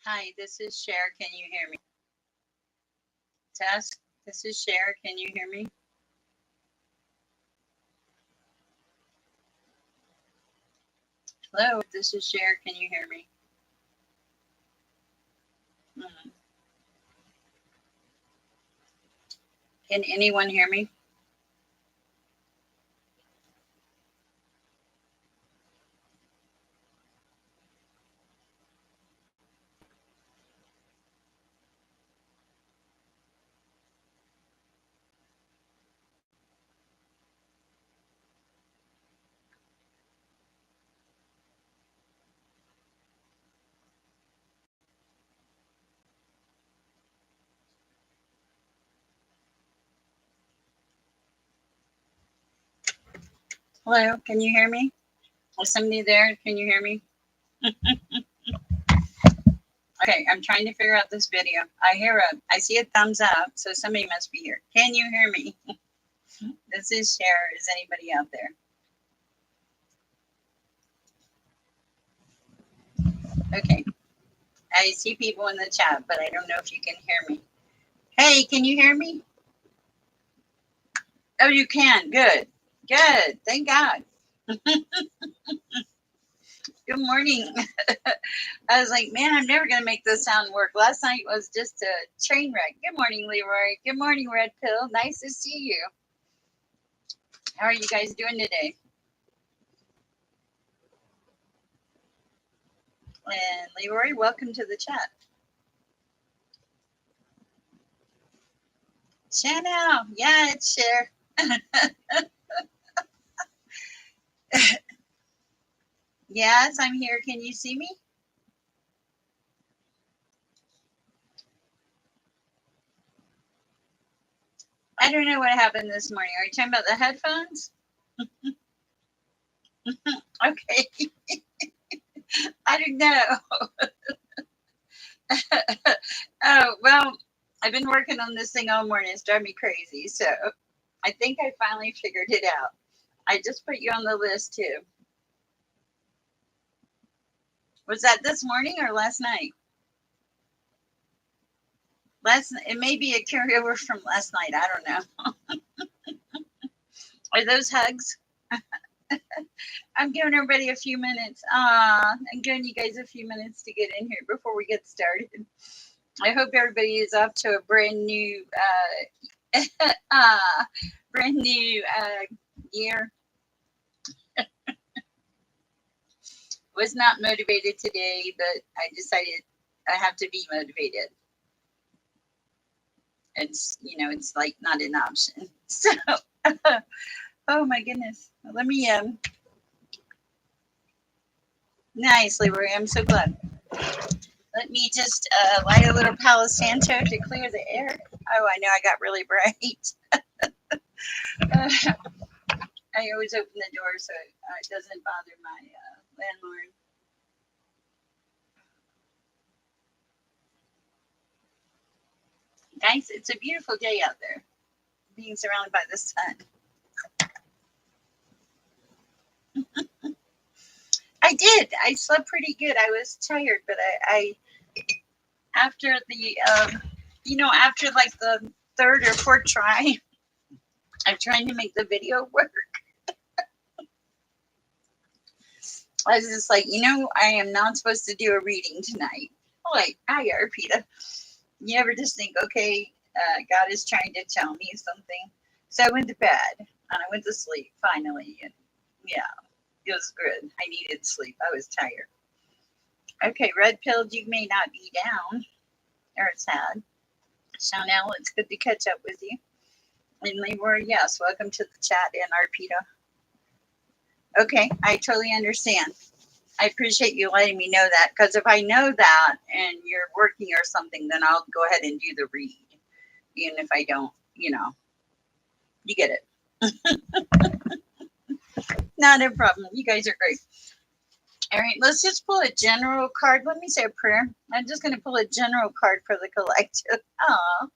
Hi, this is Cher. Can you hear me? Test. This is Cher. Can you hear me? Hello, this is Cher. Can you hear me? Hmm. Can anyone hear me? Hello, can you hear me? Is somebody there? Can you hear me? Okay, I'm trying to figure out this video. I see a thumbs up, so somebody must be here. Can you hear me? This is Cher. Is anybody out there? Okay, I see people in the chat, but I don't know if you can hear me. Hey, can you hear me? Oh, you can. Good. Good. Thank God. Good morning. I was like, man, I'm never going to make this sound work. Last night was just a train wreck. Good morning, Leroy. Good morning, Red Pill. Nice to see you. How are you guys doing today? And Leroy, welcome to the chat. Chanel. Yeah, it's Cher. Yes, I'm here. Can you see me? I don't know what happened this morning. Are you talking about the headphones? Okay. I don't know. Oh, well, I've been working on this thing all morning. It's driving me crazy. So I think I finally figured it out. I just put you on the list too. Was that this morning or last night? It may be a carryover from last night. I don't know. Are those hugs? I'm giving everybody a few minutes. I'm giving you guys a few minutes to get in here before we get started. I hope everybody is off to a brand new, brand new year. Was not motivated today, but I decided I have to be motivated. It's like not an option. So, oh my goodness. Let me nice, Leroy. I'm so glad. Let me just light a little Palo Santo to clear the air. Oh, I know I got really bright. I always open the door so it doesn't bother my landlord. Guys, it's a beautiful day out there, being surrounded by the sun. I did. I slept pretty good. I was tired, but I after the after like the third or fourth try, I'm trying to make the video work. I was just like, I am not supposed to do a reading tonight. Like, hi, Arpita. You ever just think, okay, God is trying to tell me something? So I went to bed and I went to sleep finally. And yeah, it was good. I needed sleep. I was tired. Okay, red pilled, you may not be down or sad. Chanel, it's good to catch up with you. And Leroy, yes, welcome to the chat and Arpita. Okay, I totally understand. I appreciate you letting me know that, because if I know that and you're working or something, then I'll go ahead and do the read. Even if I don't, you get it. Not a problem. You guys are great. All right, let's just pull a general card. Let me say a prayer. I'm just going to pull a general card for the collective. Aw.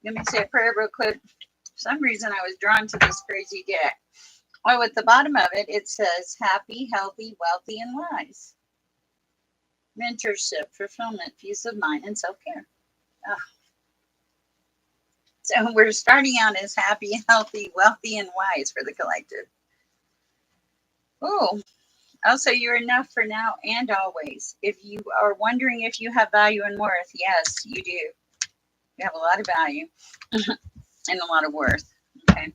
Let me say a prayer real quick. For some reason, I was drawn to this crazy deck. Well, at the bottom of it, it says happy, healthy, wealthy, and wise. mentorship, fulfillment, peace of mind, and self-care. So we're starting out as happy, healthy, wealthy, and wise for the collective. Oh, also, you're enough for now and always. If you are wondering if you have value and worth, yes, you do. You have a lot of value and a lot of worth. Okay.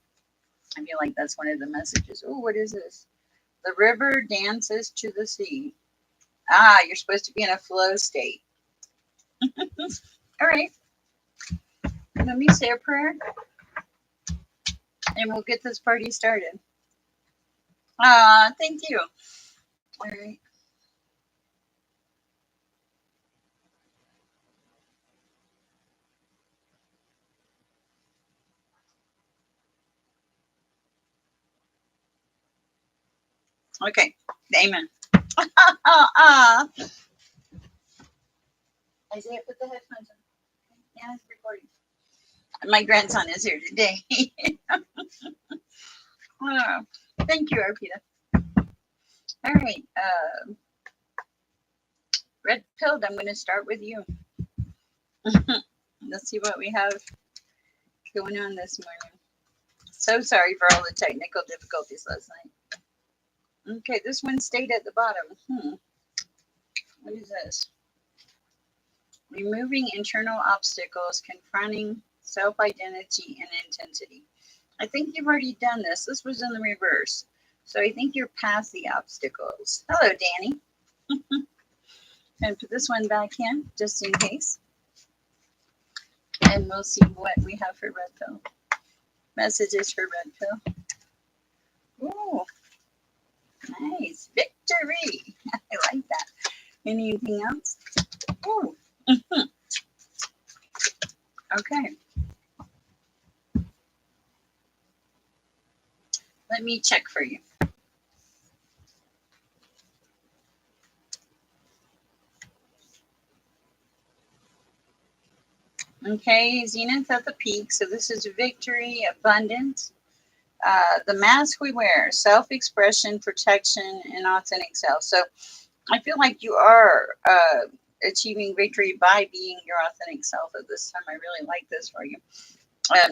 I feel like that's one of the messages. Oh, what is this? The river dances to the sea. Ah, you're supposed to be in a flow state. All right. Let me say a prayer and we'll get this party started. Thank you. All right. Okay. Amen. Isaiah, put the headphones on. Yeah, it's recording. My grandson is here today. Thank you, Arpita. All right. Red Pilled, I'm going to start with you. Let's see what we have going on this morning. So sorry for all the technical difficulties last night. Okay, this one stayed at the bottom. What is this? Removing internal obstacles, confronting self-identity and intensity. I think you've already done this. This was in the reverse. So I think you're past the obstacles. Hello, Danny. And put this one back in, just in case. And we'll see what we have for Red Pill. Messages for Red Pill. Ooh, nice. Victory. I like that. Anything else? Ooh. Okay. Let me check for you. Okay, Zenith at the peak. So this is victory, abundance. The mask we wear, self-expression, protection, and authentic self. So I feel like you are achieving victory by being your authentic self at this time. I really like this for you.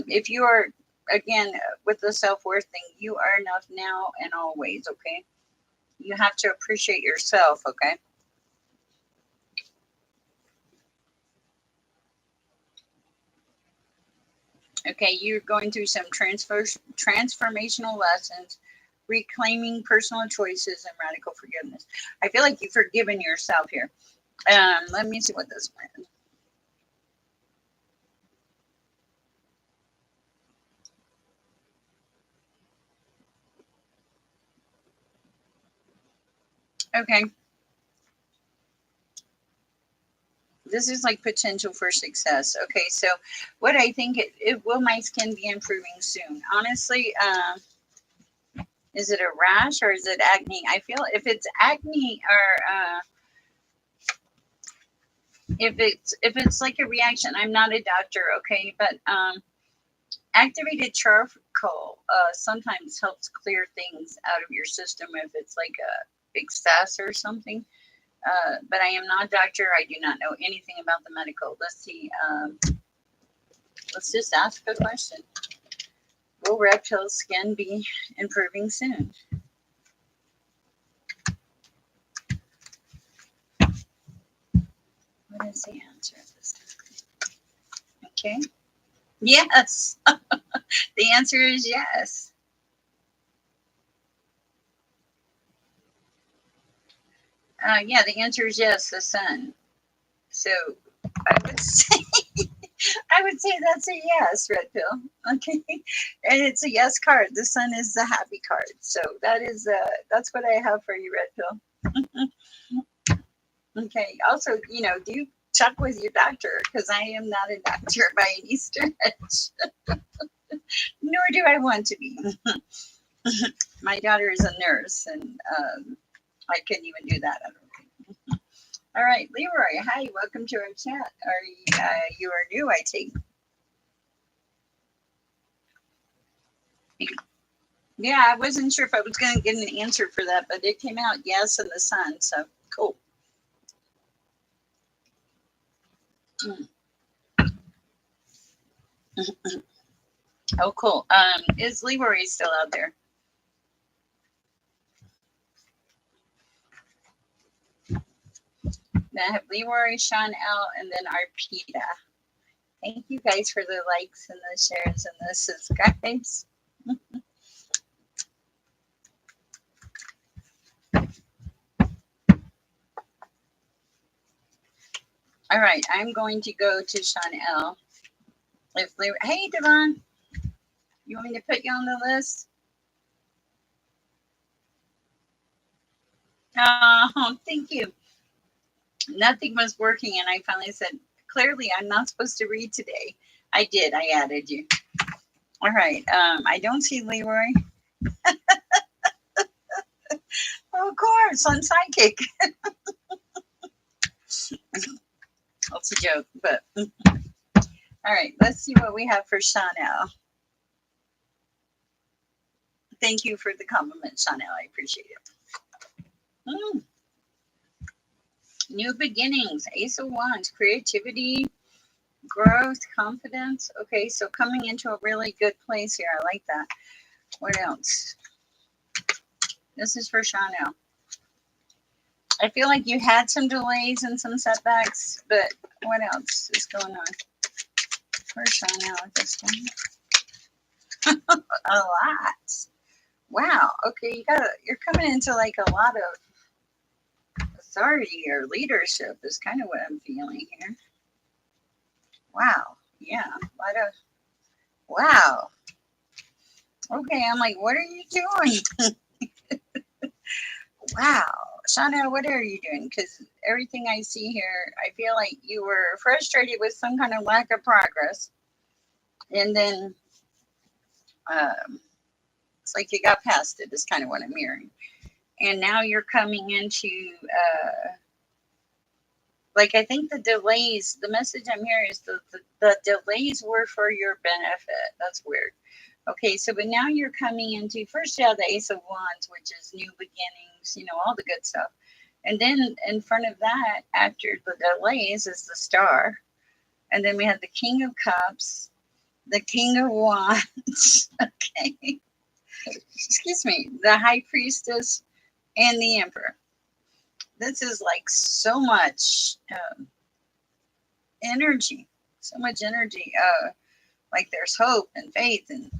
If you are, again, with the self-worth thing, you are enough now and always, okay? You have to appreciate yourself, okay? Okay, you're going through some transformational lessons, reclaiming personal choices and radical forgiveness. I feel like you've forgiven yourself here. Let me see what this meant. Okay. This is like potential for success. Okay, so what I think will my skin be improving soon? Honestly, is it a rash or is it acne? I feel if it's acne or if it's like a reaction, I'm not a doctor, okay, but activated charcoal sometimes helps clear things out of your system if it's like a excess or something. But I am not a doctor. I do not know anything about the medical. Let's see. Let's just ask a question. Will Red Pill's skin be improving soon? What is the answer this time? Okay. Yes. The answer is yes. Yeah, the answer is yes, the sun. So I would say I would say that's a yes, Red Pill. Okay. And it's a yes card. The sun is the happy card. So that's what I have for you, Red Pill. Okay. Also, do check with your doctor because I am not a doctor by any stretch. Nor do I want to be. My daughter is a nurse and I couldn't even do that. I don't think. All right, Leroy. Hi, welcome to our chat. You are new, I take. Yeah, I wasn't sure if I was going to get an answer for that, but it came out yes in the sun. So cool. Mm. Oh, cool. Is Leroy still out there? Then I have Leroy, Sean L, and then Arpita. Thank you guys for the likes and the shares and the subscribes. All right, I'm going to go to Sean L. If Leroy, hey Devon, you want me to put you on the list? Oh, thank you. Nothing was working, and I finally said, clearly, I'm not supposed to read today. I did. I added you. All right. I don't see Leroy. Oh, of course, on Sidekick. That's a joke, but all right. Let's see what we have for Chanel. Thank you for the compliment, Chanel. I appreciate it. Mm. New beginnings, Ace of Wands, creativity, growth, confidence. Okay, so coming into a really good place here. I like that. What else? This is for Chanel. I feel like you had some delays and some setbacks, but what else is going on? For Chanel at this one. A lot. Wow. Okay, you're coming into like a lot of authority or leadership is kind of what I'm feeling here. Wow. Yeah. A lot of wow. Okay, I'm like, what are you doing? Wow. Shauna, what are you doing? Because everything I see here, I feel like you were frustrated with some kind of lack of progress. And then it's like you got past it, is kind of what I'm hearing. And now you're coming into, like, I think the delays, the message I'm hearing is the delays were for your benefit. That's weird. Okay, so but now you're coming into first you have the Ace of Wands, which is new beginnings, all the good stuff. And then in front of that, after the delays, is the Star. And then we have the King of Cups, the King of Wands, okay, excuse me, the High Priestess, and the Emperor. This is like so much energy, so much energy. Like there's hope and faith and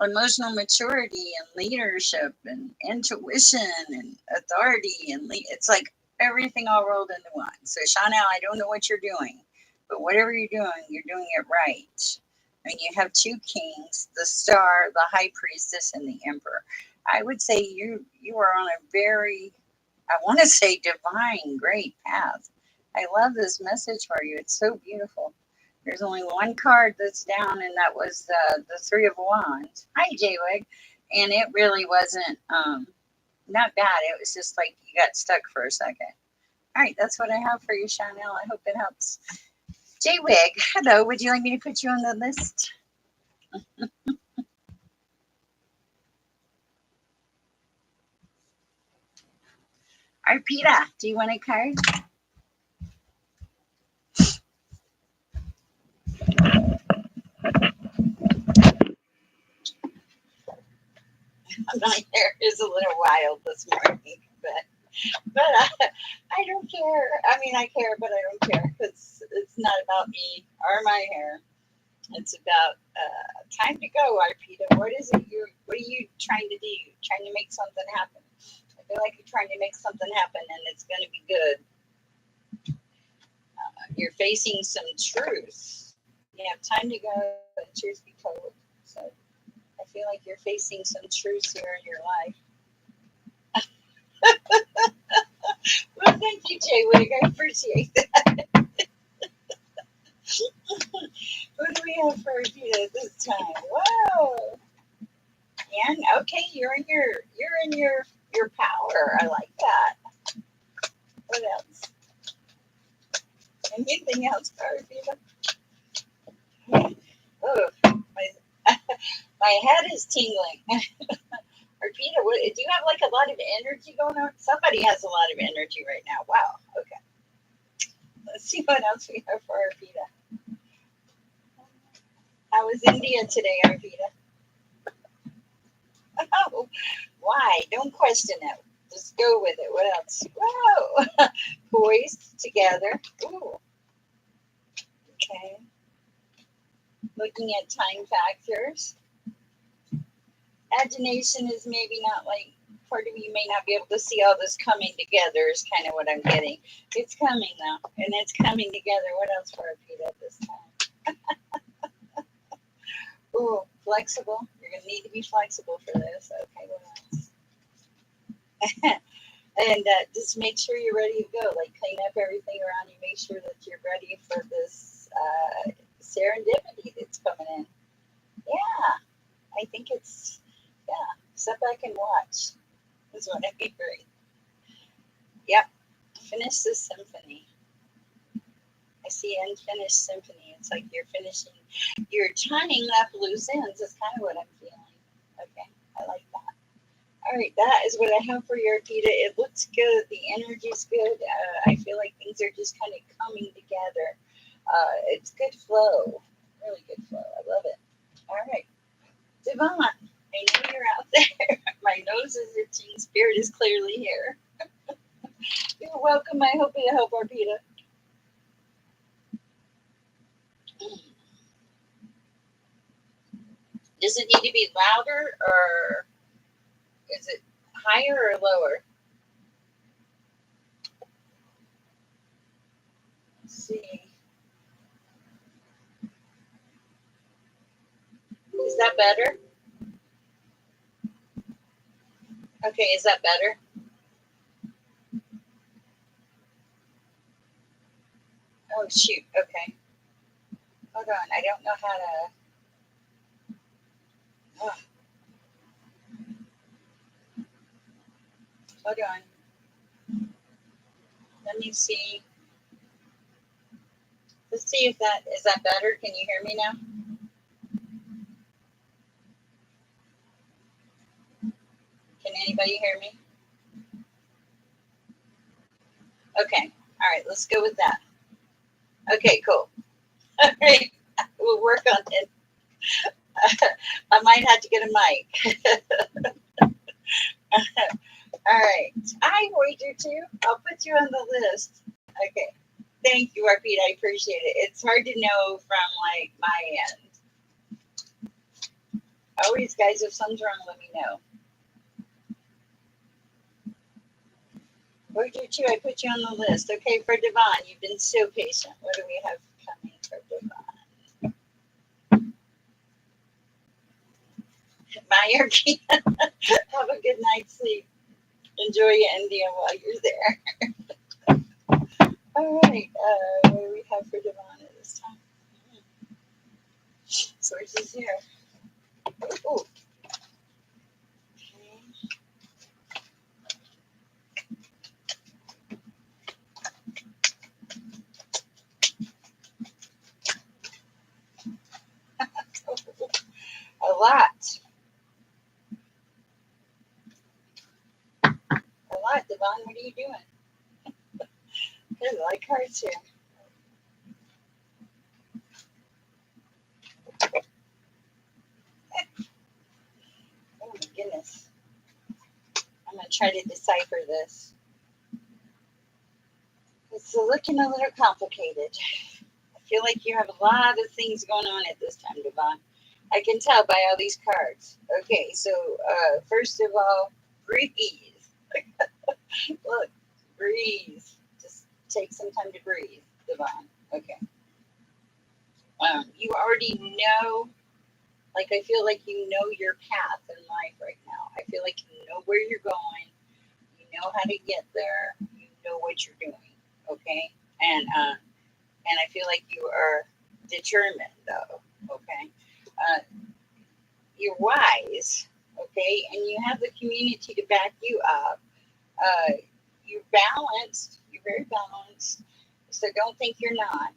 emotional maturity and leadership and intuition and authority and it's like everything all rolled into one. So Chanel, I don't know what you're doing, but whatever you're doing it right. And you have two kings, the Star, the High Priestess, and the Emperor. I would say you are on a very, I want to say divine, great path. I love this message for you. It's so beautiful. There's only one card that's down, and that was the Three of Wands. Hi, Jaywig. And it really wasn't not bad. It was just like you got stuck for a second. All right, that's what I have for you, Chanel. I hope it helps. Jaywig, hello. Would you like me to put you on the list? Arpita, do you want a card? My hair is a little wild this morning, but I don't care. I mean, I care, but I don't care because it's not about me or my hair. It's about time to go, Arpita. What is it? What are you trying to do? Trying to make something happen. I feel like you're trying to make something happen, and it's going to be good. You're facing some truth. You have time to go, and truth be told. So I feel like you're facing some truth here in your life. Well, thank you, Jay Wig. I appreciate that. What do we have for you this time? Whoa! And okay, you're in your power. I like that. What else? Anything else, Arpita? Oh, my head is tingling. Arpita, do you have like a lot of energy going on? Somebody has a lot of energy right now. Wow. Okay. Let's see what else we have for Arpita. How was India today, Arpita? Oh, why? Don't question it. Just go with it. What else? Whoa! Poised together. Ooh. Okay. Looking at time factors. Agination is maybe not like, part of you may not be able to see all this coming together is kind of what I'm getting. It's coming though, and it's coming together. What else for Arpita at this time? Ooh, flexible. You're going to need to be flexible for this. Okay, what else? And just make sure you're ready to go. Like clean up everything around you. Make sure that you're ready for this serendipity that's coming in. Yeah, I think it's, yeah, sit back and watch is what I'd be great. Yep, finish this symphony. I see unfinished symphony. It's like you're finishing, you're tying up loose ends. Is kind of what I'm feeling. Okay, I like that. All right, that is what I have for your Arpita. It looks good. The energy's good. I feel like things are just kind of coming together. It's good flow, really good flow. I love it. All right, Devon, I know you're out there. My nose is itching. Spirit is clearly here. You're welcome. I hope you help Arpita. Does it need to be louder or is it higher or lower? Let's see. Is that better? Okay, is that better? Oh, shoot. Okay. Hold on. I don't know how to. Oh, hold on. Let me see. Let's see if that is that better. Can you hear me now? Can anybody hear me? Okay. All right. Let's go with that. Okay. Cool. All right. We'll work on it. I might have to get a mic. All right. I Voyager 2. I'll put you on the list. Okay. Thank you, Arpita. I appreciate it. It's hard to know from like my end. Always, guys, if something's wrong, let me know. Voyager 2, I put you on the list. Okay, for Devon, you've been so patient. What do we have coming for Devon? My Arpita. Have a good night's sleep. Enjoy your India while you're there. All right. What do we have for Devon at this time? Sources here. Ooh. A lot. A lot, Devon. What are you doing? There's a lot of cards here. Oh my goodness. I'm going to try to decipher this. It's looking a little complicated. I feel like you have a lot of things going on at this time, Devon. I can tell by all these cards. Okay, so first of all, breathe. Look, breathe. Just take some time to breathe, Devon. Okay. You already know, like I feel like you know your path in life right now. I feel like you know where you're going. You know how to get there. You know what you're doing. Okay, and I feel like you are determined, though. Okay, you're wise. Okay, and you have the community to back you up. You're balanced. You're very balanced. So don't think you're not.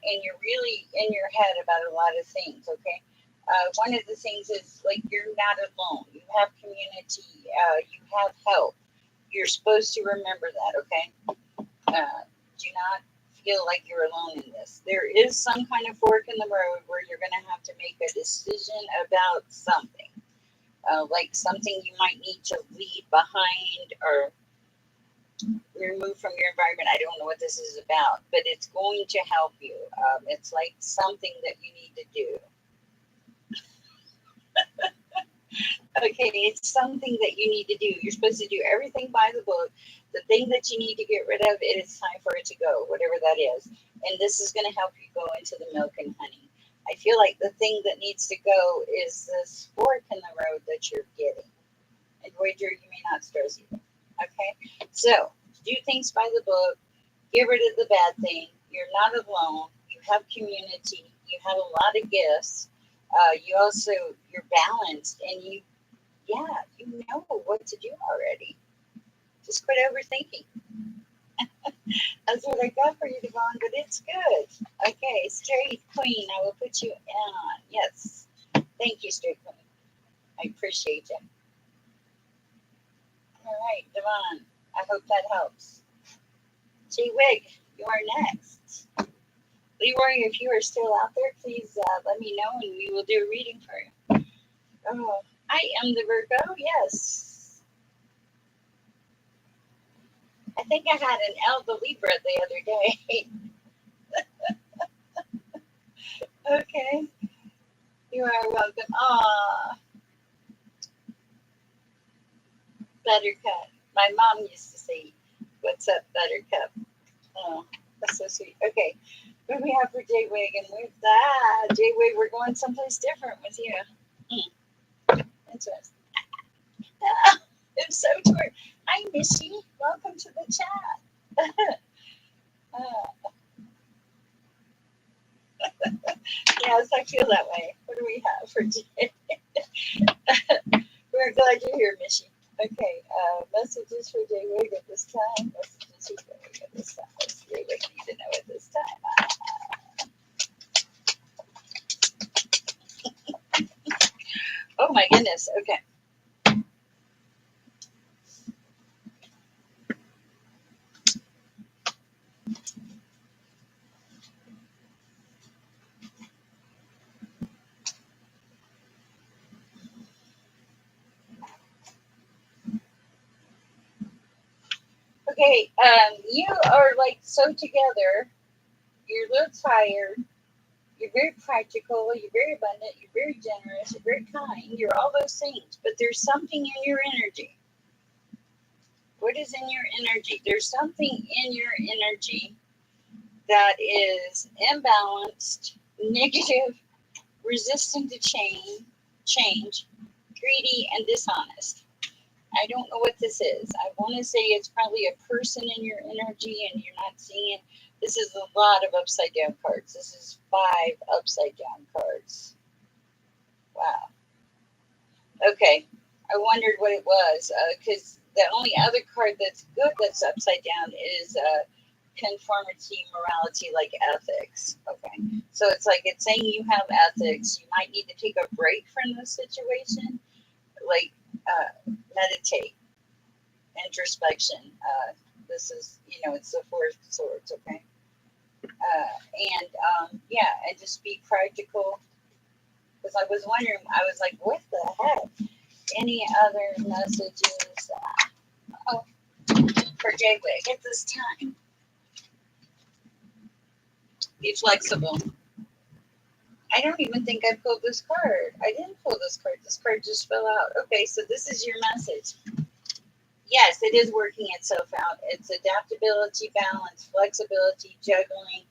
And you're really in your head about a lot of things. Okay. One of the things is like you're not alone. You have community. You have help. You're supposed to remember that. Okay. Do not feel like you're alone in this. There is some kind of fork in the road where you're going to have to make a decision about something, like something you might need to leave behind or remove from your environment. I don't know what this is about, but it's going to help you. It's like something that you need to do. Okay, it's something that you need to do. You're supposed to do everything by the book. The thing that you need to get rid of, it is time for it to go, whatever that is. And this is going to help you go into the milk and honey. I feel like the thing that needs to go is this fork in the road that you're getting. And Voyager, you may not stress either. Okay, so do things by the book. Get rid of the bad thing. You're not alone. You have community. You have a lot of gifts. You also, you're balanced, and you know what to do already. Just quit overthinking. That's what I got for you, Devon, but it's good. Okay, Straight Queen, I will put you on. Yes. Thank you, Straight Queen. I appreciate you. All right, Devon, I hope that helps. G-Wig, you are next. Leroy, if you are still out there, please let me know and we will do a reading for you. Oh, I am the Virgo, yes. I think I had an Elba Libra the other day. Okay, you are welcome. Aw, Buttercup. My mom used to say, "What's up, Buttercup?" Oh, that's so sweet. Okay, what do we have for J-Wig? And with that, J-Wig, we're going someplace different with you. Interesting. I'm so torn. Hi, Missy. Welcome to the chat. Yes, I feel that way. What do we have for J? We're glad you're here, Missy. Okay, messages for J-Wig at this time. Messages for J-Wig at this time. What's J-Wig need to know at this time? Oh my goodness. Okay. Okay, you are like so together. You're a little tired. You're very practical. You're very abundant. You're very generous. You're very kind. You're all those things. But there's something in your energy. What is in your energy? There's something in your energy that is imbalanced, negative, resistant to change, greedy, and dishonest. I don't know what this is. I want to say it's probably a person in your energy and you're not seeing it. This is a lot of upside down cards. This is 5 upside down cards. Wow. Okay. I wondered what it was because the only other card that's good that's upside down is conformity, morality, like ethics. Okay. So it's like it's saying you have ethics. You might need to take a break from this situation. Like, meditate, introspection. This is, it's the 4 of Swords, okay? And just be practical. Because I was wondering, I was like, what the heck? Any other messages for J-Wig at this time? Be flexible. I don't even think I pulled this card. I didn't pull this card. This card just fell out. Okay, so this is your message. Yes, it is working itself out. It's adaptability, balance, flexibility, juggling,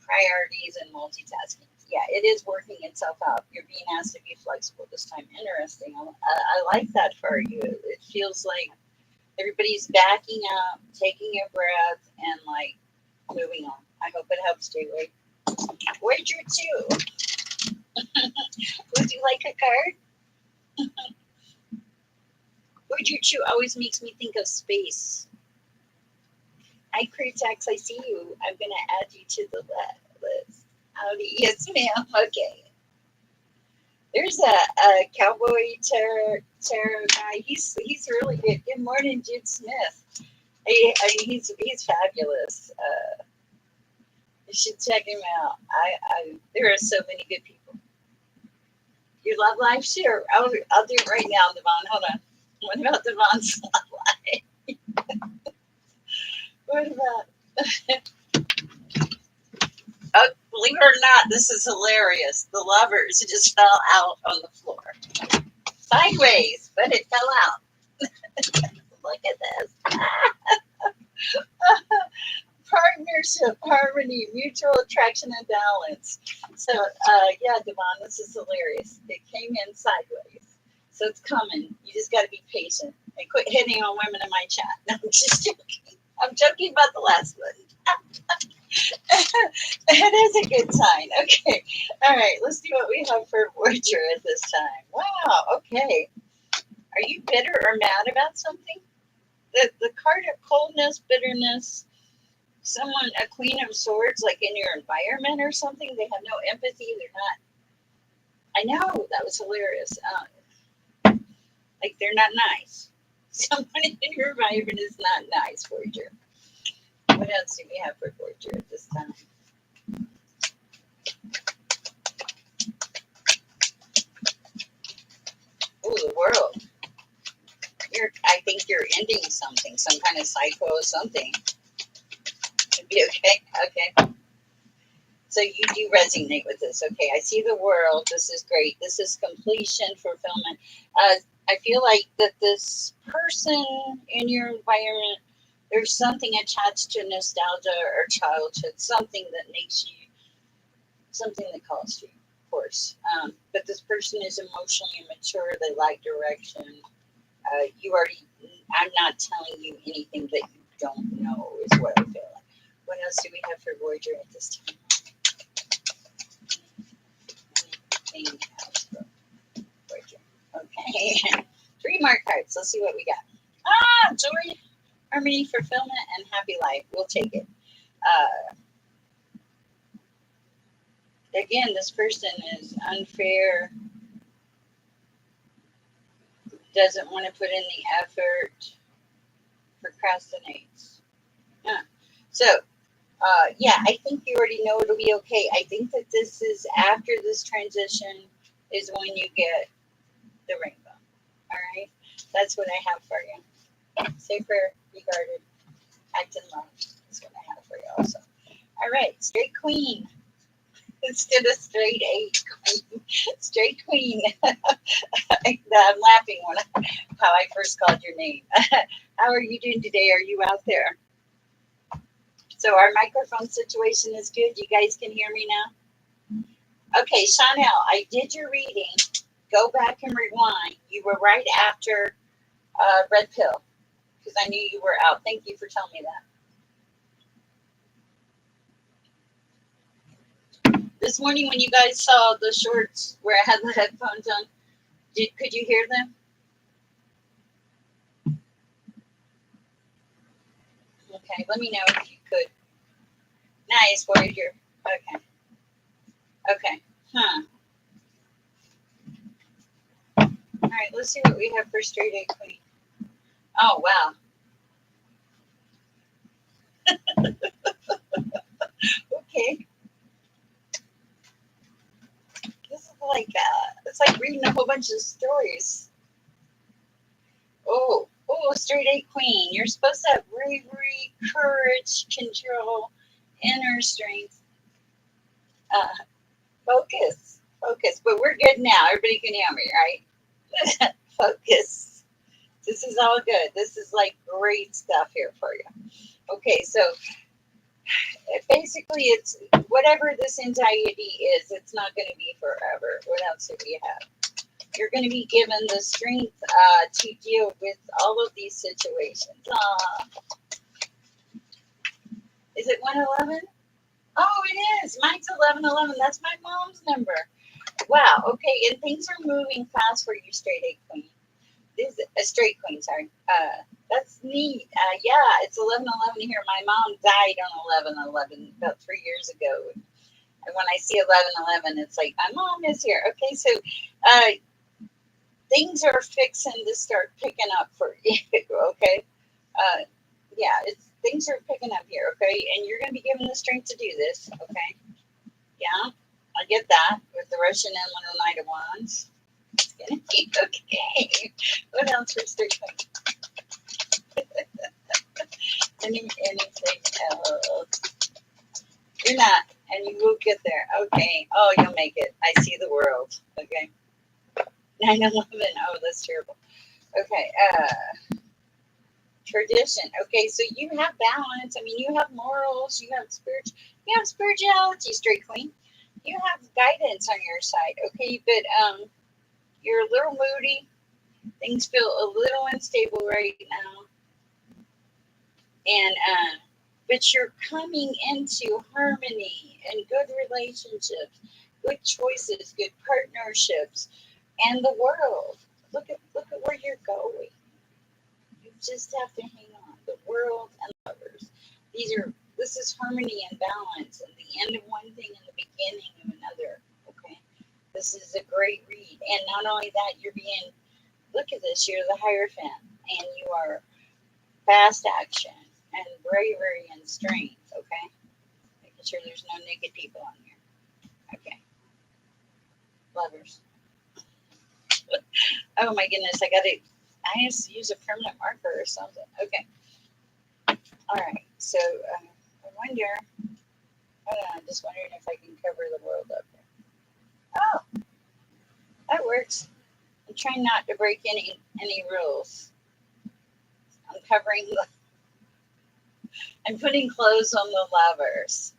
priorities, and multitasking. Yeah, it is working itself out. You're being asked to be flexible this time. Interesting. I like that for you. It feels like everybody's backing up, taking a breath, and like moving on. I hope it helps, J-Wig. Where'd your 2? Would you like a card? Would your 2 always makes me think of space. Hi, Crutax, I see you. I'm going to add you to the list. Howdy. Yes, ma'am. Okay. There's a cowboy tarot guy. He's really good. Good morning, Jude Smith. He's fabulous. You should check him out. There are so many good people. Your love life? Sure. I'll do it right now, Devon. Hold on. What about Devon's love life? What about? Oh, believe it or not, this is hilarious. The lovers just fell out on the floor. Sideways, but it fell out. Look at this. Partnership, harmony, mutual attraction, and balance. So, yeah, Devon, this is hilarious. It came in sideways. So it's coming. You just got to be patient and quit hitting on women in my chat. No, I'm just joking. I'm joking about the last one. It is a good sign. Okay. All right. Let's see what we have for Voyager at this time. Wow. Okay. Are you bitter or mad about something? The card of coldness, bitterness, someone, a queen of swords, like in your environment or something. They have no empathy. They're not. I know. That was hilarious. Like they're not nice. Someone in your environment is not nice, Voyager. What else do we have for Voyager at this time? Oh, the world. I think you're ending something, some kind of cycle or something. It'd be okay. Okay. So you do resonate with this. Okay. I see the world. This is great. This is completion, fulfillment. I feel like that this person in your environment, there's something attached to nostalgia or childhood, something that makes you, something that calls you, of course. But this person is emotionally immature. They lack direction. You already, I'm not telling you anything that you don't know, is what I feel like. What else do we have for Voyager at this time? Anything else for Voyager? Okay. 3 more cards. Let's see what we got. Joy, harmony, fulfillment, and happy life. We'll take it. Again, this person is unfair, doesn't want to put in the effort, procrastinates. So, yeah, I think you already know it'll be okay. I think that this is after this transition is when you get the rainbow. All right? That's what I have for you. Safer, be guarded, act in love is what I have for you also. All right, straight queen. Instead of straight 8 queen. Straight queen. I'm laughing when how I first called your name. How are you doing today? Are you out there? So our microphone situation is good. You guys can hear me now? Okay, Chanel, I did your reading. Go back and rewind. You were right after Red Pill because I knew you were out. Thank you for telling me that. This morning when you guys saw the shorts where I had the headphones on, could you hear them? Okay, let me know if you could. Nice, Voyager. Okay. Okay. All right, let's see what we have for straight 8 queen. Oh, wow. Okay. This is like, it's like reading a whole bunch of stories. Oh, straight 8 queen. You're supposed to have bravery, courage, control, inner strength. Focus. But we're good now. Everybody can hear me, right? Focus. This is all good. This is like great stuff here for you. Okay, so basically it's whatever this anxiety is, it's not going to be forever. What else do we have? You're going to be given the strength to deal with all of these situations. Is it 111? Oh, it is. Mine's 1111. That's my mom's number. Wow. Okay, and things are moving fast for you, straight 8 queen. This is a straight queen. Sorry. That's neat. Yeah, it's 1111 here. My mom died on 1111 about 3 years ago. And when I see 1111, it's like my mom is here. Okay, so things are fixing to start picking up for you. Okay. yeah, things are picking up here, okay? And you're going to be given the strength to do this, okay? Yeah, I get that with the Russian and the Knight of Wands. It's going to be okay. What else for Street Anything else? You're not, and you will get there. Okay. Oh, you'll make it. I see the world. Okay. 9/11. Oh, that's terrible. Okay. Tradition. Okay, so you have balance. I mean, you have morals. You have spirituality, Straight Queen. You have guidance on your side. Okay, but you're a little moody. Things feel a little unstable right now, and but you're coming into harmony and good relationships, good choices, good partnerships, and the world. Look at where you're going. You just have to hang on. The world and lovers. This is harmony and balance, and the end of one thing and the beginning of another. Okay, this is a great read, and not only that, look at this. You're the Hierophant, and you are fast action and bravery and strength. Okay, making sure there's no naked people on here. Okay, lovers. Oh my goodness, I have to use a permanent marker or something. Okay. All right. So I wonder. Hold on. I'm just wondering if I can cover the world up here. Oh, that works. I'm trying not to break any rules. I'm covering. I'm putting clothes on the lovers.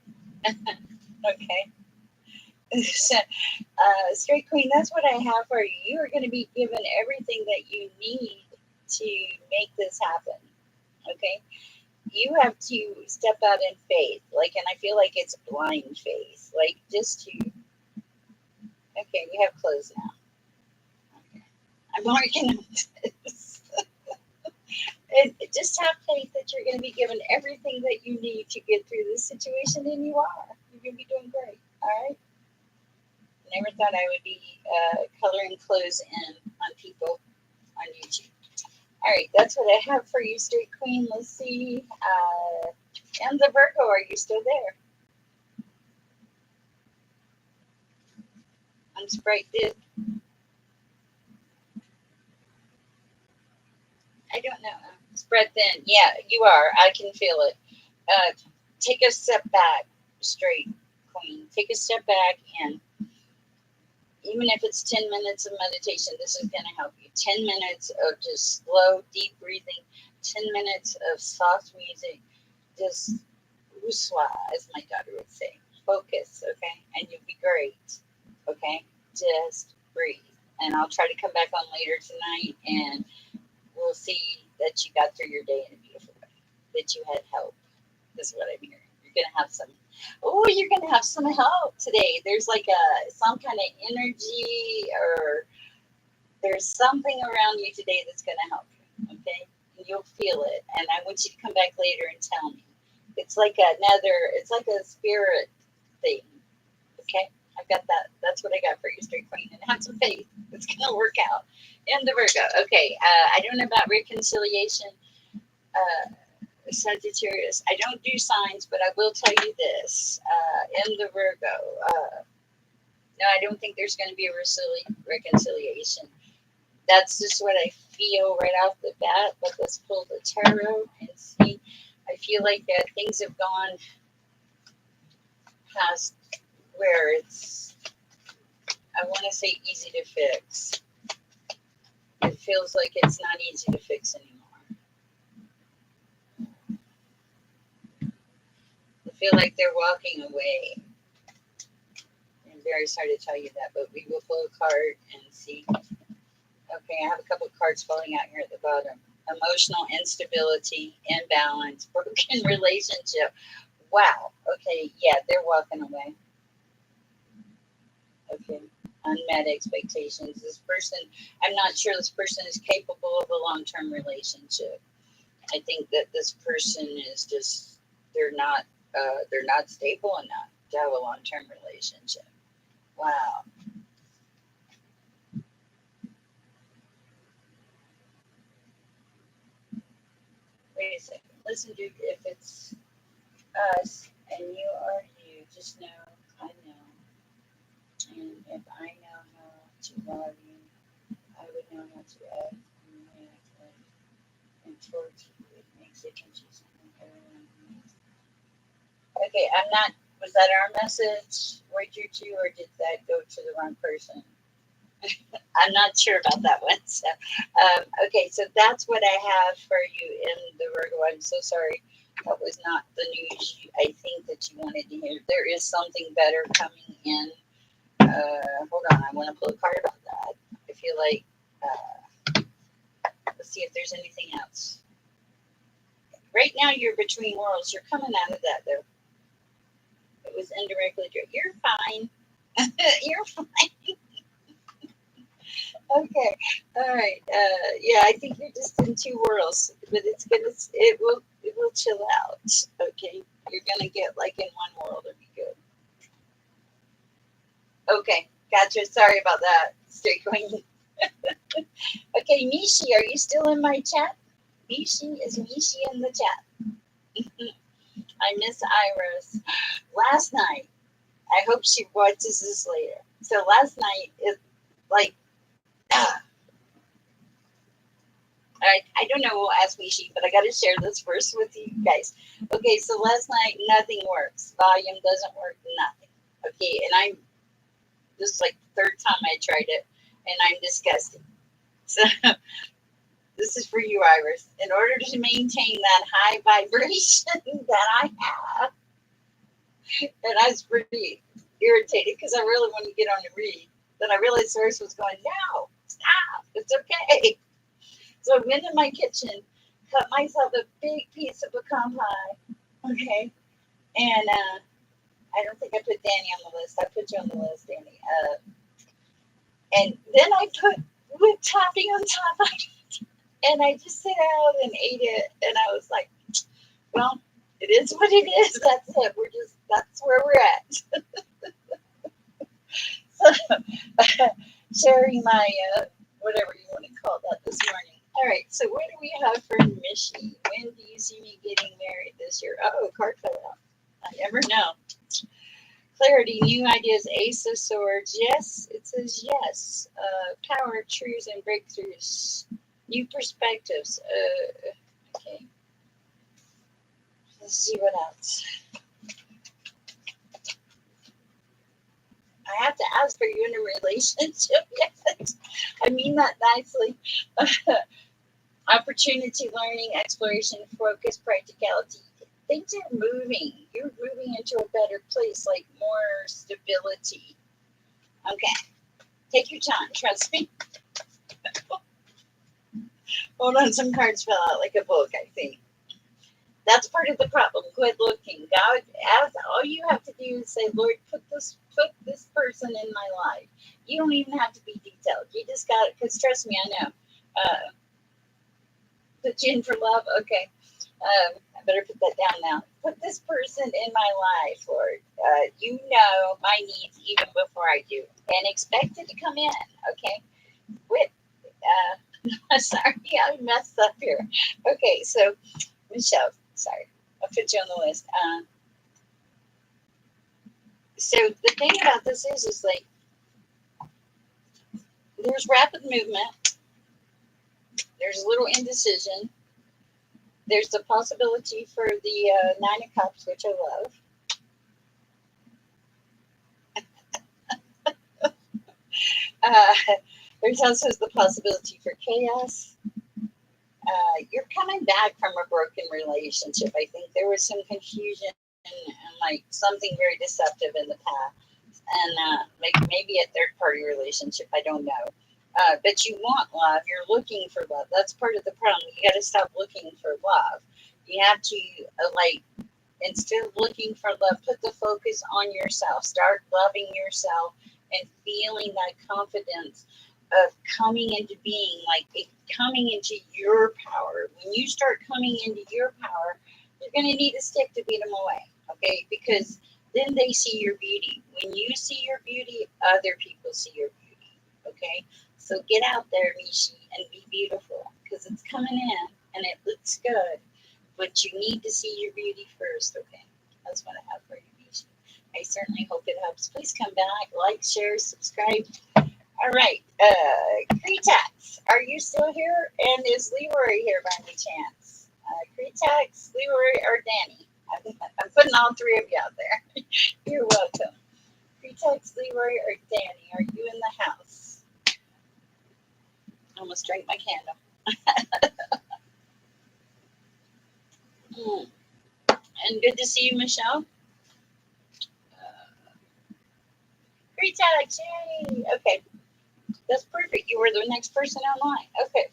Okay. So, Straight Queen, that's what I have for you. You are going to be given everything that you need to make this happen. Okay. You have to step out in faith, and I feel like it's blind faith, just to. Okay, we have clothes now. Okay, I'm working on this. Just have faith that you're going to be given everything that you need to get through this situation, and you are. You're going to be doing great. All right. Never thought I would be coloring clothes in on people on YouTube. All right, that's what I have for you, Straight Queen. Let's see. And the Virgo, are you still there? I'm Sprite did. I don't know. Spread thin. Yeah, you are. I can feel it. Take a step back, Straight Queen. Take a step back, and even if it's 10 minutes of meditation, this is going to help you. 10 minutes of just slow, deep breathing, 10 minutes of soft music, just wooswa, as my daughter would say. Focus, okay? And you'll be great, okay? Just breathe. And I'll try to come back on later tonight, and we'll see that you got through your day in a beautiful way, that you had help. This is what I'm hearing. You're going to have some help today. There's some kind of energy, or there's something around you today that's going to help you, okay? And you'll feel it. And I want you to come back later and tell me. It's like a spirit thing, okay? I've got that. That's what I got for you, Straight Queen. And have some faith. It's going to work out. And the Virgo. Okay, I don't know about reconciliation. Sagittarius, I don't do signs, but I will tell you this. In the Virgo, no, I don't think there's going to be a reconciliation. That's just what I feel right off the bat. But let's pull the tarot and see. I feel like things have gone past where it's, I want to say, easy to fix. It feels like it's not easy to fix anymore. I feel like they're walking away. I'm very sorry to tell you that, but we will pull a card and see. Okay, I have a couple of cards falling out here at the bottom. Emotional instability, imbalance, broken relationship. Wow. Okay, yeah, they're walking away. Okay, unmet expectations. This person, I'm not sure this person is capable of a long-term relationship. I think that this person is just, they're not stable enough to have a long-term relationship. Wow. Wait a second. Listen, dude, if it's us and you are you, just know I know. And if I know how to love you, I would know how to act and react like and towards you. It makes it confusing when everyone needs. Okay, I'm not. Was that our message, Voyager 2, or did that go to the wrong person? I'm not sure about that one. So, okay, so that's what I have for you in the Virgo. I'm so sorry. That was not the news I think that you wanted to hear. There is something better coming in. Hold on, I want to pull a card about that. I feel like, let's see if there's anything else. Right now, you're between worlds. You're coming out of that, though. It was indirectly. You're fine. You're fine. Okay. All right. Yeah, I think you're just in two worlds, but it will chill out. Okay. You're gonna get like in one world and be good. Okay. Gotcha. Sorry about that. Straight Queen. Okay, Mishi, are you still in my chat? Mishi in the chat? I miss Iris. Last night, I hope she watches this later. So last night, it like I don't know, ask me she, but I got to share this first with you guys. Okay, so last night nothing works. Volume doesn't work, nothing. Okay, and I'm this is like the third time I tried it, and I'm disgusted. So this is for you, Iris. In order to maintain that high vibration that I have, and I was pretty irritated because I really wanted to get on the read. Then I realized Source was going, no, stop, it's okay. So I went in my kitchen, cut myself a big piece of pecan pie, okay? And I don't think I put Danny on the list. I put you on the list, Danny. And then I put whipped topping on top of it. And I just sat down and ate it. And I was like, well, it is what it is. That's it. That's where we're at. So sharing my, whatever you want to call that this morning. All right, so what do we have for Mishi? When do you see me getting married this year? Oh, card fell out. I never know. Clarity, new ideas, Ace of Swords. Yes, it says yes. Power, truths, and breakthroughs. New perspectives. Okay. Let's see what else. I have to ask, are you in a relationship yet? I mean that nicely. Opportunity, learning, exploration, focus, practicality. Things are moving. You're moving into a better place, like more stability. Okay. Take your time. Trust me. Hold on. Some cards fell out like a book, I think. That's part of the problem. Quit looking. God, all you have to do is say, Lord, put this person in my life. You don't even have to be detailed. You just got it. Because trust me, I know. Put you in for love. Okay. I better put that down now. Put this person in my life, Lord. You know my needs even before I do, and expect it to come in. Okay. Quit. Sorry, I messed up here. Okay, so Michelle, sorry, I'll put you on the list. So the thing about this is like there's rapid movement. There's a little indecision. There's the possibility for the Nine of Cups, which I love. There's also the possibility for chaos. You're coming back from a broken relationship. I think there was some confusion and like something very deceptive in the past. And like maybe a third party relationship. I don't know. But you want love. You're looking for love. That's part of the problem. You got to stop looking for love. You have to like instead of looking for love, put the focus on yourself. Start loving yourself and feeling that confidence of coming into being, like coming into your power. When you start coming into your power, you're going to need a stick to beat them away, okay? Because then they see your beauty. When you see your beauty, other people see your beauty, okay? So get out there, Mishi, and be beautiful because it's coming in and it looks good. But you need to see your beauty first, okay? That's what I have for you, Misha. I certainly hope it helps. Please come back, like, share, subscribe. All right. Cretax, are you still here? And is Leroy here by any chance? Cretax, Leroy, or Danny? I'm putting all three of you out there. You're welcome. Cretax, Leroy, or Danny, are you in the house? I almost drank my candle. And good to see you, Michelle. Cretax, yay! Okay, that's perfect. You were the next person online. Okay.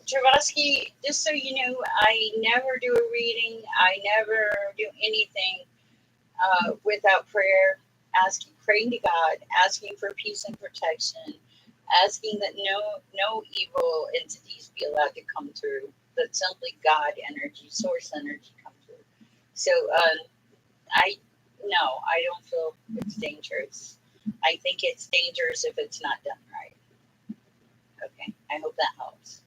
Travasky, just so you know, I never do a reading. I never do anything without prayer, praying to God, asking for peace and protection, asking that no evil entities be allowed to come through, that simply God energy, source energy come through. So I don't feel it's dangerous. I think it's dangerous if it's not done right. Okay, I hope that helps.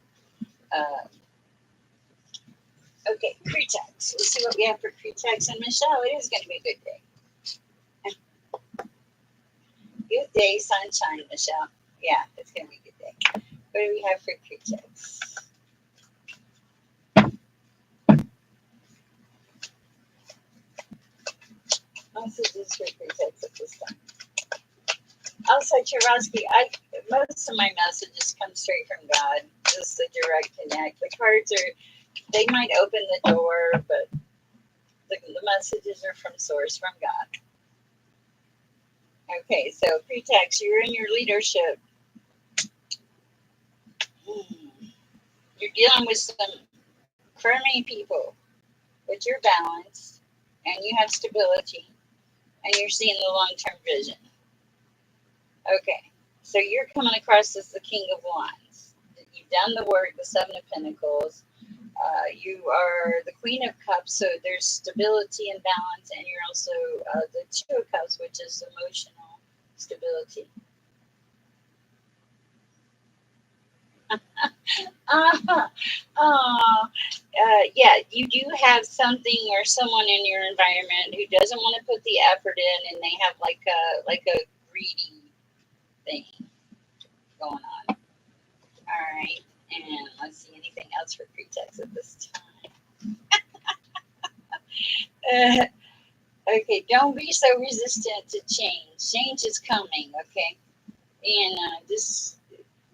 Okay, Cretax. Let's see what we have for Cretax and Michelle. It is going to be a good day. Good day, sunshine, Michelle. Yeah, it's going to be a good day. What do we have for Cretax? Messages for Cretax at this time. Also, Churosky, most of my messages come straight from God. Just the direct connect. The cards they might open the door, but the messages are from source, from God. Okay, so Cretax, you're in your leadership. You're dealing with some crummy people, but you're balanced and you have stability and you're seeing the long-term vision. Okay, so you're coming across as the King of Wands. You've done the work, the Seven of Pentacles. You are the Queen of Cups, so there's stability and balance, and you're also the Two of Cups, which is emotional stability. Yeah, you do have something or someone in your environment who doesn't want to put the effort in, and they have like a greedy thing going on. All right, and let's see anything else for Cretax at this time. Okay, don't be so resistant to change. Change is coming. Okay, and just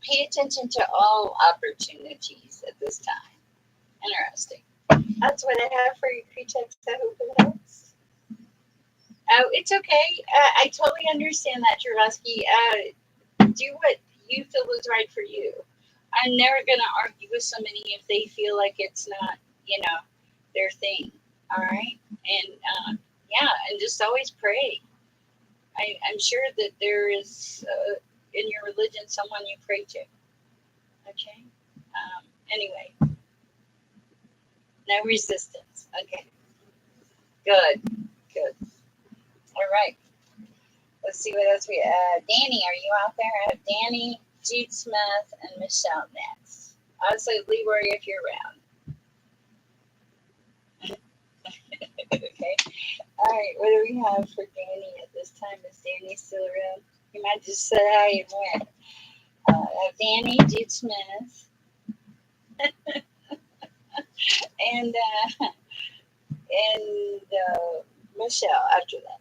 pay attention to all opportunities at this time. Interesting. That's what I have for you, Cretax. I hope it helps. Oh, it's okay. I totally understand that, Jarosky. Do what you feel is right for you. I'm never going to argue with somebody if they feel like it's not, their thing. All right? And, yeah, and just always pray. I'm sure that there is, in your religion, someone you pray to. Okay? Anyway. No resistance. Okay. Good. Good. All right. Let's see what else we have. Danny, are you out there? I have Danny, Jude Smith, and Michelle next. I'll say Leroy if you're around. Okay. All right. What do we have for Danny at this time? Is Danny still around? You might just say hi and win. I have Danny, Jude Smith, and Michelle after that.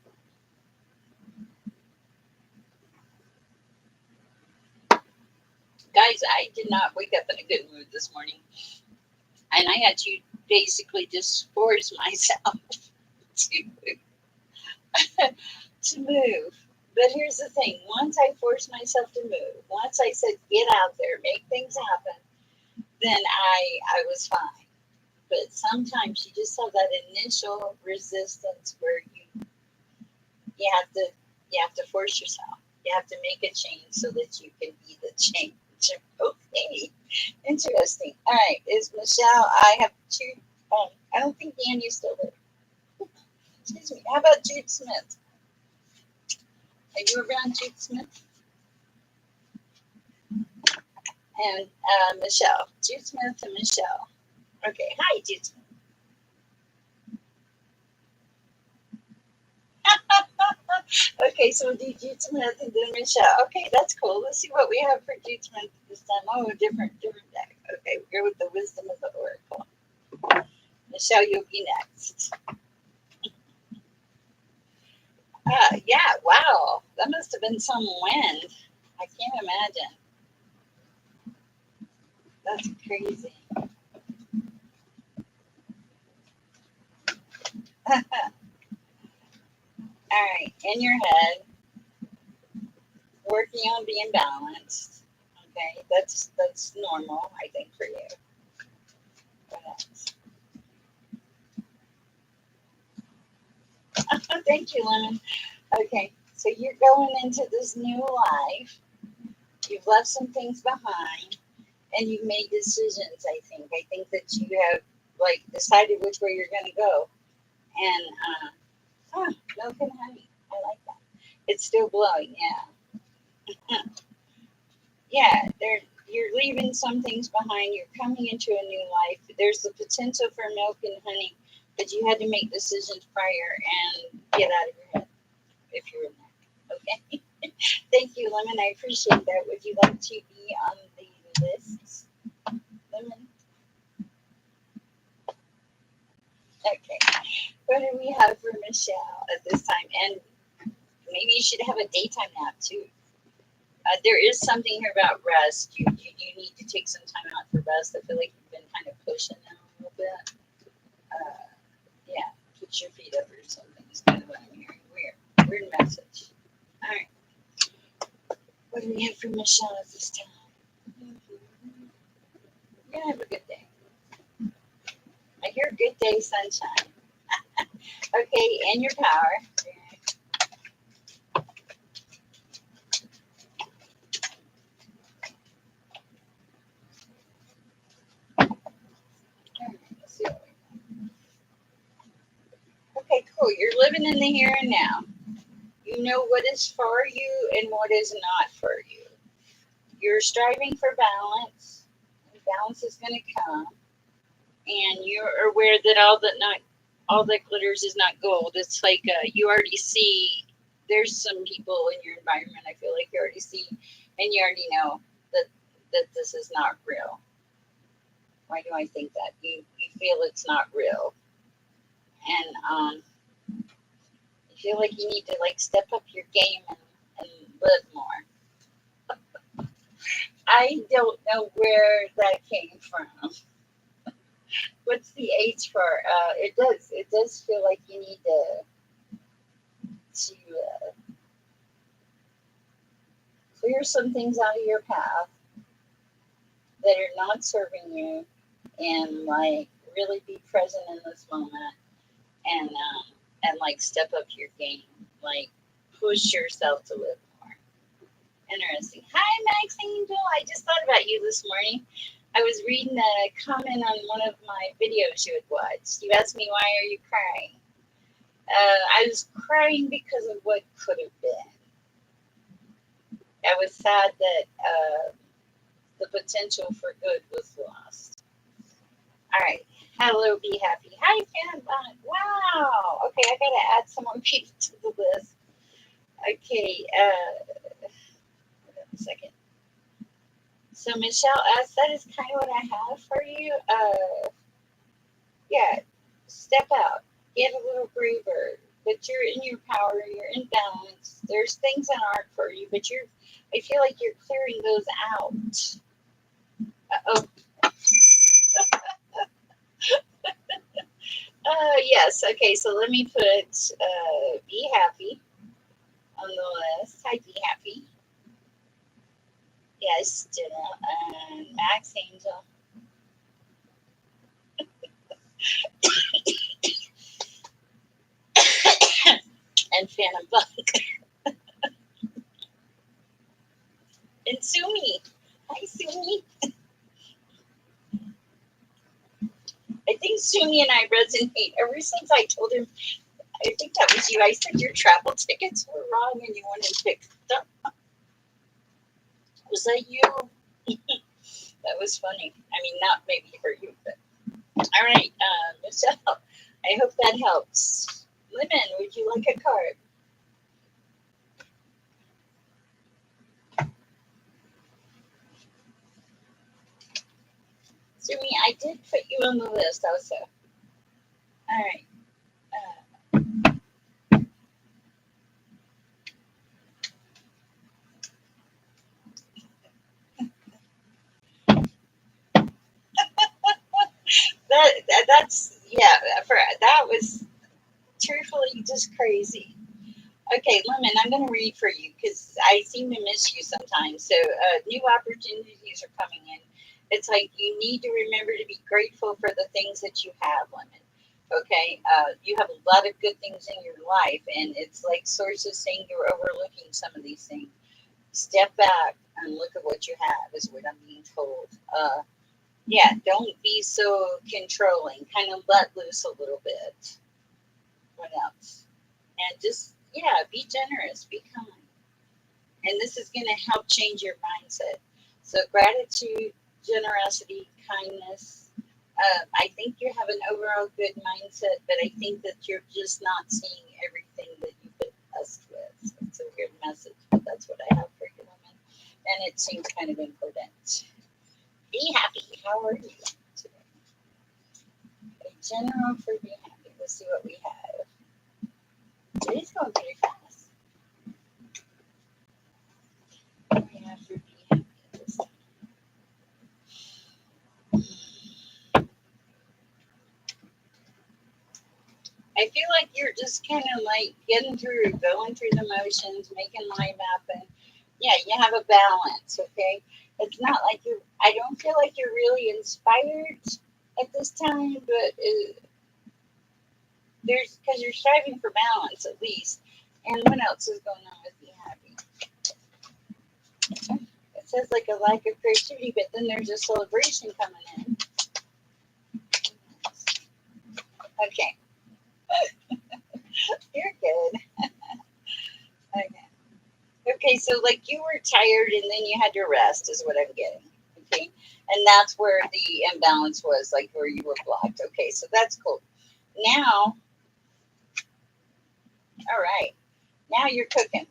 Guys, I did not wake up in a good mood this morning. And I had to basically just force myself to move. But here's the thing. Once I forced myself to move, once I said, get out there, make things happen, then I was fine. But sometimes you just have that initial resistance where you have to force yourself. You have to make a change so that you can be the change. Okay, interesting. All right, is Michelle? I have two. I don't think Danny's still there. Excuse me. How about Jude Smith? Are you around, Jude Smith? And Michelle, Jude Smith and Michelle. Okay, hi, Jude Smith. Okay, so we'll do Jude Smith and then Michelle. Okay, that's cool. Let's see what we have for Jude Smith this time. Oh, different deck. Okay, we're with the wisdom of the oracle. Michelle, you'll be next. Yeah, wow. That must have been some wind. I can't imagine. That's crazy. All right, in your head, working on being balanced. Okay, that's normal, I think, for you. What else? Thank you, Lemon. Okay, so you're going into this new life. You've left some things behind, and you've made decisions. I think that you have like decided which way you're going to go. And milk and honey. I like that. It's still blowing. Yeah. Yeah, you're leaving some things behind. You're coming into a new life. There's the potential for milk and honey, but you had to make decisions prior and get out of your head if you're in there. Okay. Thank you, Lemon. I appreciate that. Would you like to be on the list, Lemon? Okay. What do we have for Michelle at this time? And maybe you should have a daytime nap too. There is something here about rest. You need to take some time out for rest. I feel like you've been kind of pushing them a little bit. Yeah, put your feet up or something is kind of what I'm hearing. Weird message. All right. What do we have for Michelle at this time? Yeah, have a good day. I hear good day, sunshine. Okay, and your power. Okay, cool. You're living in the here and now. You know what is for you and what is not for you. You're striving for balance. And balance is going to come, and you're aware that all that glitters is not gold. It's like you already see. There's some people in your environment. I feel like you already see, and you already know that this is not real. Why do I think that? You feel it's not real, and you feel like you need to like step up your game and live more. I don't know where that came from. What's the H for? It does feel like you need to clear some things out of your path that are not serving you, and like really be present in this moment, and like step up your game, like push yourself to live more. Interesting. Hi, Max Angel. I just thought about you this morning. I was reading a comment on one of my videos you had watched. You asked me, why are you crying? I was crying because of what could have been. I was sad that the potential for good was lost. All right. Hello, be happy. Hi, Fan Bonnet. Wow. Okay, I got to add some more people to the list. Okay. Hold on a second. So Michelle asked, that is kind of what I have for you. Yeah, step out, get a little braver, but you're in your power, you're in balance. There's things that aren't for you, but I feel like you're clearing those out. Oh. Yes, okay, so let me put be happy on the list. Hi, be happy. Yes, Jenna and Max Angel. And Phantom Bug. And Sumi. Hi, Sumi. I think Sumi and I resonate ever since I told him, I think that was you. I said your travel tickets were wrong and you wanted to pick them up. Was that you? That was funny. I mean, not maybe for you, but all right, Michelle. I hope that helps. Lemon, would you like a card? Sumi, I did put you on the list also. All right. That's yeah. For that was truthfully just crazy. Okay, Lemon, I'm going to read for you because I seem to miss you sometimes. So, new opportunities are coming in. It's like you need to remember to be grateful for the things that you have, Lemon. Okay, you have a lot of good things in your life, and it's like sources saying you're overlooking some of these things. Step back and look at what you have, is what I'm being told. Yeah, don't be so controlling. Kind of let loose a little bit. What else? And just, yeah, be generous, be kind. And this is going to help change your mindset. So, gratitude, generosity, kindness. I think you have an overall good mindset, but I think that you're just not seeing everything that you've been blessed with. It's a weird message, but that's what I have for you, woman. And it seems kind of important. Be happy. How are you today? A general for being happy. Let's see what we have. Today's going pretty fast. What do we have for be happy this time? I feel like you're just kind of like getting through, going through the motions, making life happen. Yeah, you have a balance, okay? It's not like you're, I don't feel like you're really inspired at this time, but there's, because you're striving for balance at least. And what else is going on with be happy? It says like a lack of creativity, but then there's a celebration coming in. Okay, you're good. Okay. Okay, so like you were tired and then you had to rest, is what I'm getting. Okay, and that's where the imbalance was, like where you were blocked. Okay, so that's cool. Now, all right, now you're cooking.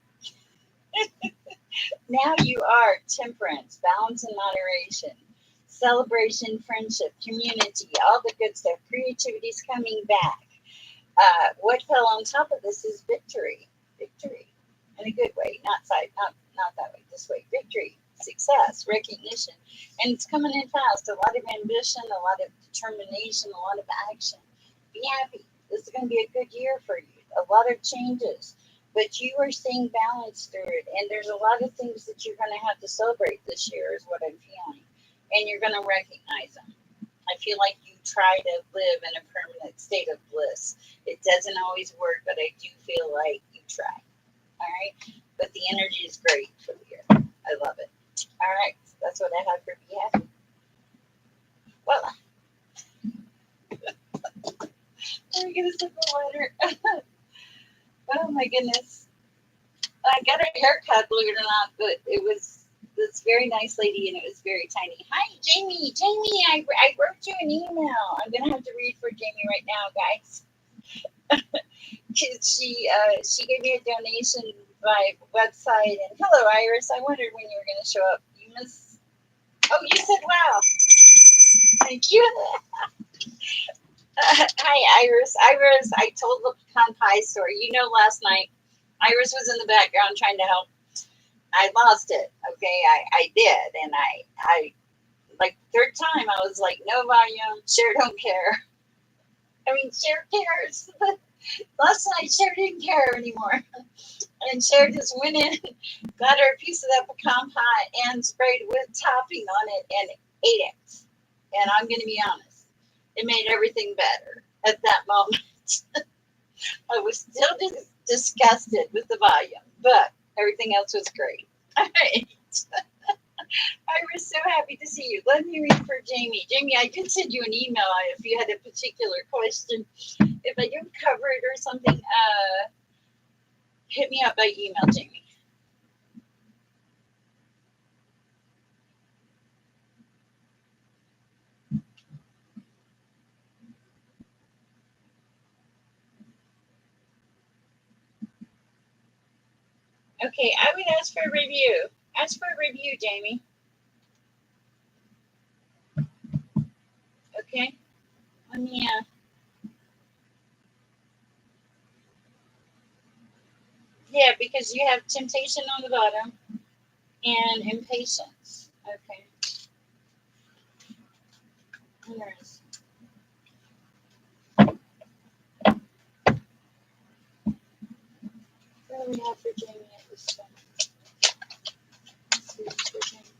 Now you are temperance, balance and moderation, celebration, friendship, community, all the good stuff. Creativity's coming back. What fell on top of this is victory. Victory in a good way, not that way, this way. Victory, success, recognition, and it's coming in fast. A lot of ambition, a lot of determination, a lot of action. Be happy. This is going to be a good year for you. A lot of changes, but you are staying balanced through it. And there's a lot of things that you're going to have to celebrate this year, is what I'm feeling, and you're going to recognize them. I feel like you try to live in a permanent state of bliss. It doesn't always work, but I do feel like you try. All right. But the energy is great for the year. I love it. All right. So that's what I have for be happy. Well, let me get a sip of water. Oh my goodness. I got a haircut, believe it or not, but it was this very nice lady and it was very tiny. Hi, Jamie. Jamie, I wrote you an email. I'm going to have to read for Jamie right now, guys. She gave me a donation by website. And hello, Iris. I wondered when you were going to show up. You miss. Oh, you said wow. Thank you. Hi, Iris. Iris, I told the pecan pie story. You know, last night, Iris was in the background trying to help. I lost it. Okay, I did. And I like third time, I was like, no volume, Cher don't care. I mean, Cher cares. But last night, Cher didn't care anymore. And Cher just went in, got her a piece of that pecan pie and sprayed with topping on it and ate it. And I'm going to be honest, it made everything better at that moment. I was still disgusted with the volume, but everything else was great. All right. I was so happy to see you. Let me read for Jamie. Jamie, I did send you an email if you had a particular question. If I didn't cover it or something, hit me up by email, Jamie. Okay, I would ask for a review. Ask for a review, Jamie. Okay? Let me, yeah, because you have temptation on the bottom and impatience. Okay. Interesting. What do we have for Jamie at this time? Let's see what's for Jamie.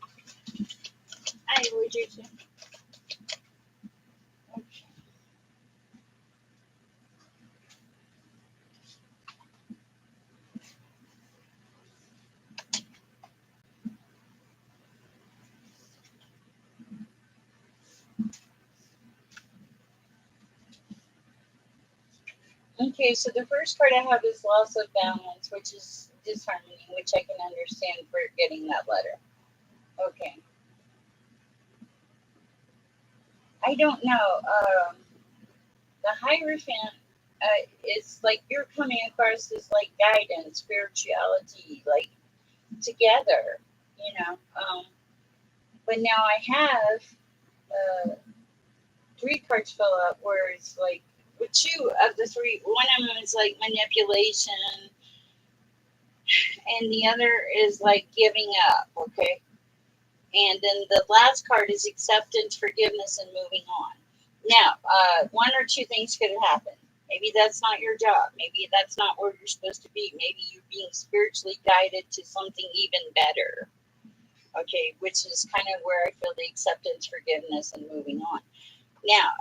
I would you too. Okay. Okay, so the first card I have is loss of balance, which is disharmony, which I can understand for getting that letter. Okay. I don't know. The Hierophant is like you're coming across as like guidance, spirituality, like together, you know. But now I have uh, three cards fill up where it's like, with two of the three, one of them is like manipulation, and the other is like giving up, okay? And then the last card is acceptance, forgiveness, and moving on. Now, one or two things could happen. Maybe that's not your job. Maybe that's not where you're supposed to be. Maybe you're being spiritually guided to something even better. Okay, which is kind of where I feel the acceptance, forgiveness, and moving on. Now,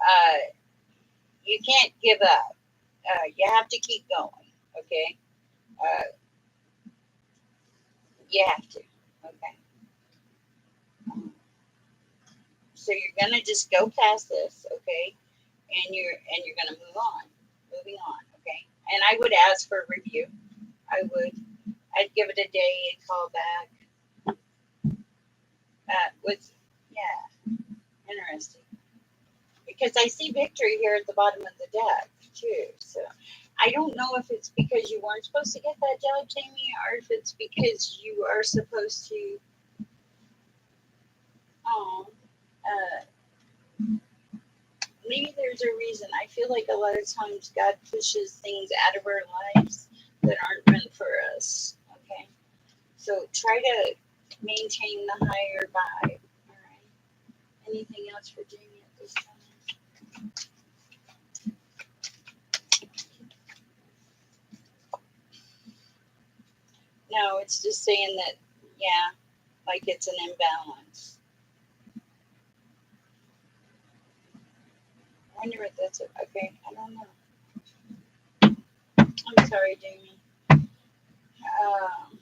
you can't give up. You have to keep going. Okay, uh, you have to. Okay, so you're gonna just go past this. Okay, and you're gonna move on, moving on. Okay, and I would ask for a review. I would. I'd give it a day and call back. With yeah, interesting. Because I see victory here at the bottom of the deck too. So I don't know if it's because you weren't supposed to get that job, Jamie, or if it's because you are supposed to. Um, uh, maybe there's a reason. I feel like a lot of times God pushes things out of our lives that aren't meant for us. Okay, so try to maintain the higher vibe. All right. Anything else for Jamie at this time? No, it's just saying that, yeah, like it's an imbalance. I wonder what that's. Okay, I don't know. I'm sorry, Jamie. Um,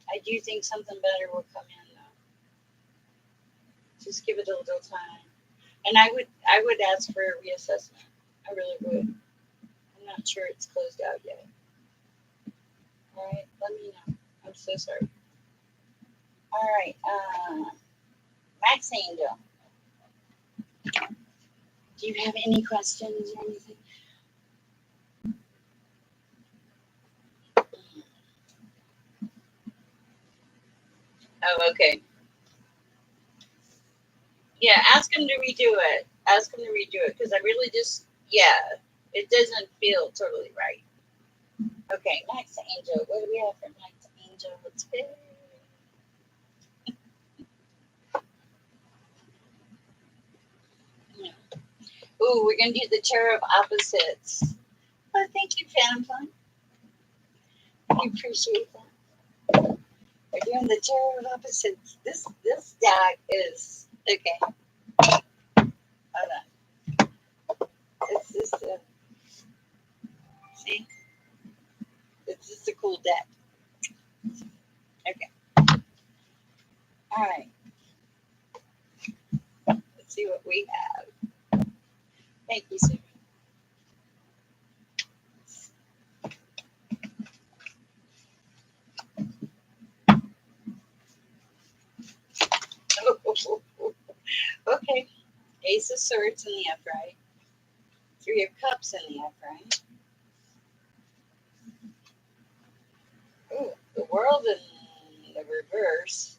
I do think something better will come in though. Just give it a little time. And I would ask for a reassessment. I really would. I'm not sure it's closed out yet. All right, let me know. I'm so sorry. All right, Max Angel. Do you have any questions or anything? Oh, okay. Yeah, ask him to redo it. Ask him to redo it because I really just, yeah, it doesn't feel totally right. Okay, Max Angel. What do we have for Max Angel? Let's go. Yeah. Ooh, we're gonna do the chair of opposites. Oh, thank you, Phantom Fun. I appreciate that. We're doing the chair of opposites. This deck is okay. Hold on. It's just a see. It's just a cool deck. Okay. All right. Let's see what we have. Thank you, Sue. Okay. Ace of Swords in the upright. Three of Cups in the upright. World in the reverse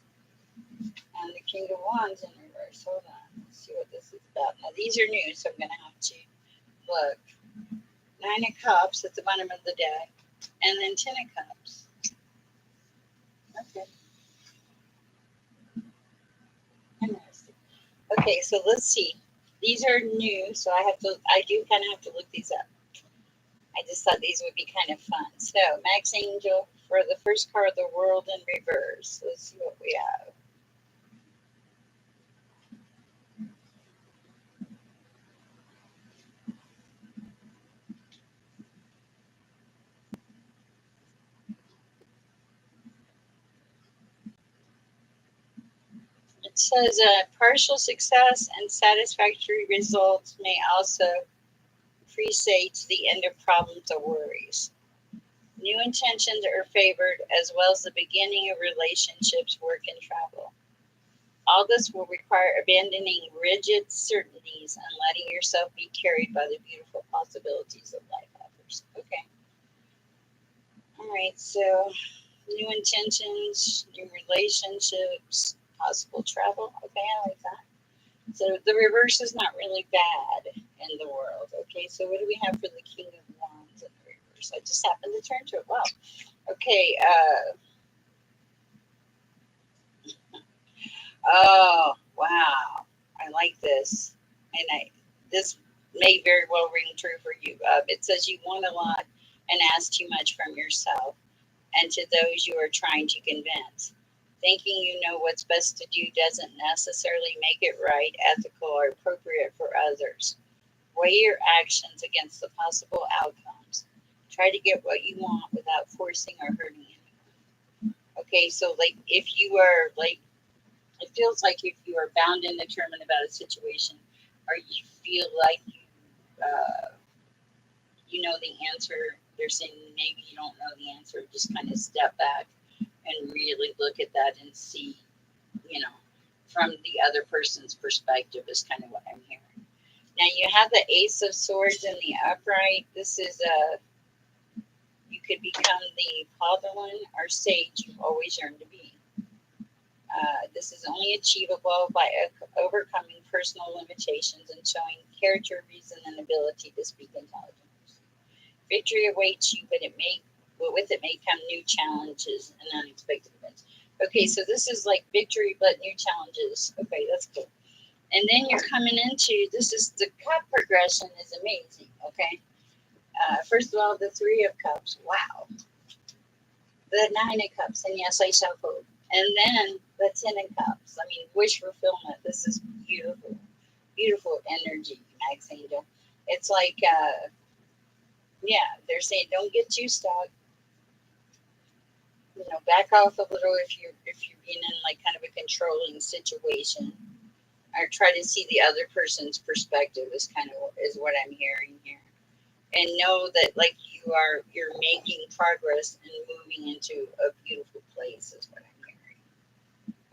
and the King of Wands in reverse. Hold on. Let's see what this is about. Now, these are new, so I'm going to have to look. 9 of Cups at the bottom of the deck, and then 10 of Cups. Okay. Interesting. Okay, so let's see. These are new, so I do kind of have to look these up. I just thought these would be kind of fun. So, Max Angel for the first card, the World in reverse. Let's see what we have. It says partial success and satisfactory results may also presage the end of problems or worries. New intentions are favored, as well as the beginning of relationships, work, and travel. All this will require abandoning rigid certainties and letting yourself be carried by the beautiful possibilities of life offers. Okay. All right. So, new intentions, new relationships, possible travel. Okay, I like that. So the reverse is not really bad in the world. Okay, so what do we have for the King of Wands in the reverse? I just happened to turn to it. Wow. Okay. Oh, wow. I like this. And this may very well ring true for you. It says you want a lot and ask too much from yourself and to those you are trying to convince. Thinking you know what's best to do doesn't necessarily make it right, ethical, or appropriate for others. Weigh your actions against the possible outcomes. Try to get what you want without forcing or hurting anyone. Okay, so like if you are like, it feels like if you are bound and determined about a situation, or you feel like you know the answer, they're saying maybe you don't know the answer, just kind of step back and really look at that and see, you know, from the other person's perspective is kind of what I'm hearing. Now you have the Ace of Swords in the upright. This is you could become the Padawan or sage you've always yearned to be. This is only achievable by overcoming personal limitations and showing character, reason, and ability to speak intelligence. Victory awaits you, but with it may come new challenges and unexpected events. Okay, so this is like victory, but new challenges. Okay, that's cool. And then you're coming into, this is the cup progression is amazing. Okay, first of all, the 3 of Cups. Wow. The 9 of Cups, and yes, I shall hold. And then the 10 of Cups. I mean, wish fulfillment. This is beautiful, beautiful energy, Max Angel. It's like, yeah, they're saying don't get too stuck. You know, back off a little if you're being in like kind of a controlling situation, or try to see the other person's perspective is what I'm hearing here, and know that like you're making progress and moving into a beautiful place is what I'm hearing.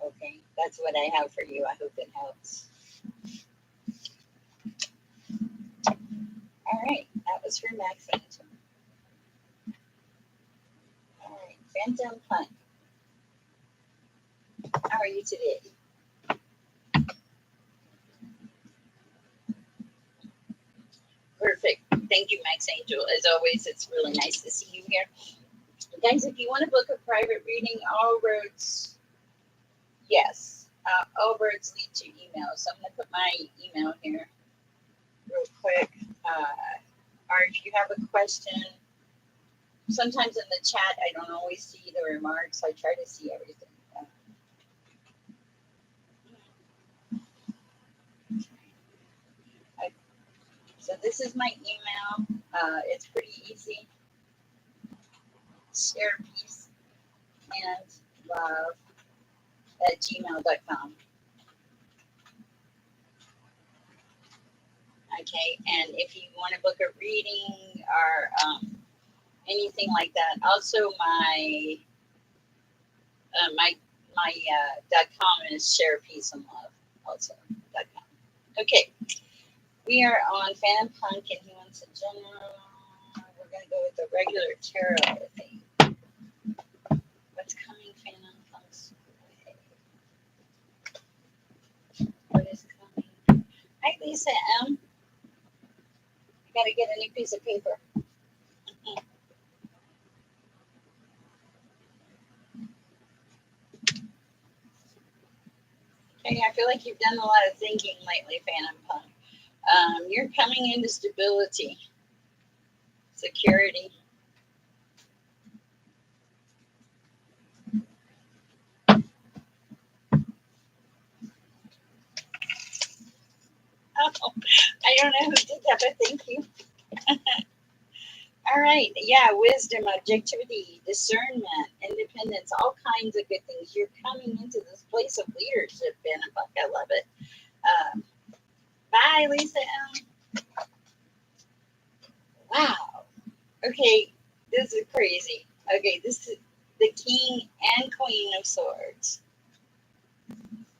Okay, that's what I have for you. I hope it helps. All right, that was for Max Angel. All right, Phantom Punk. How are you today? Perfect. Thank you, Max Angel. As always, it's really nice to see you here. Guys, if you want to book a private reading, all roads, yes, all roads lead to email. So I'm going to put my email here real quick. Or if you have a question, sometimes in the chat, I don't always see the remarks. I try to see everything. So this is my email. It's pretty easy. Share peace and love at gmail.com. Okay, and if you want to book a reading or anything like that, also my .com is share peace and love also .com. Okay, we are on Phantom Punk and he wants a general. We're gonna go with the regular tarot, I think. What's Lisa M. I gotta get a new piece of paper. Okay, I feel like you've done a lot of thinking lately, Phantom Punk. You're coming into stability, security. Oh, I don't know who did that, but thank you. All right. Yeah, wisdom, objectivity, discernment, independence, all kinds of good things. You're coming into this place of leadership, Phantom Punk. I love it. Bye, Lisa M. Wow. Okay, this is crazy. Okay, this is the King and Queen of Swords.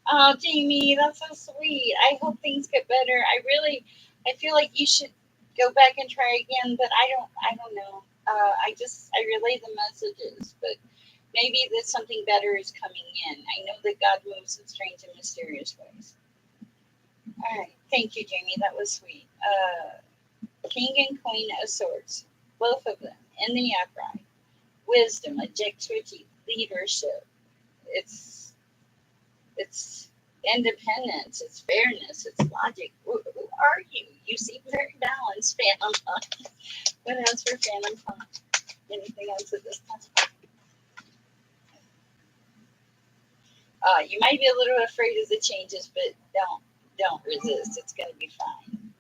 Oh, Jamie, that's so sweet. I hope things get better. I feel like you should go back and try again, but I don't know. I relay the messages, but maybe that something better is coming in. I know that God moves in strange and mysterious ways. All right, thank you, Jamie. That was sweet. King and Queen of Swords, both of them in the upright. Wisdom, objectivity, leadership. It's independence, it's fairness, it's logic. Who are you? You seem very balanced, Phantom Punk. What else for Phantom Punk? Anything else at this time? You might be a little afraid of the changes, but don't resist. It's going to be fine.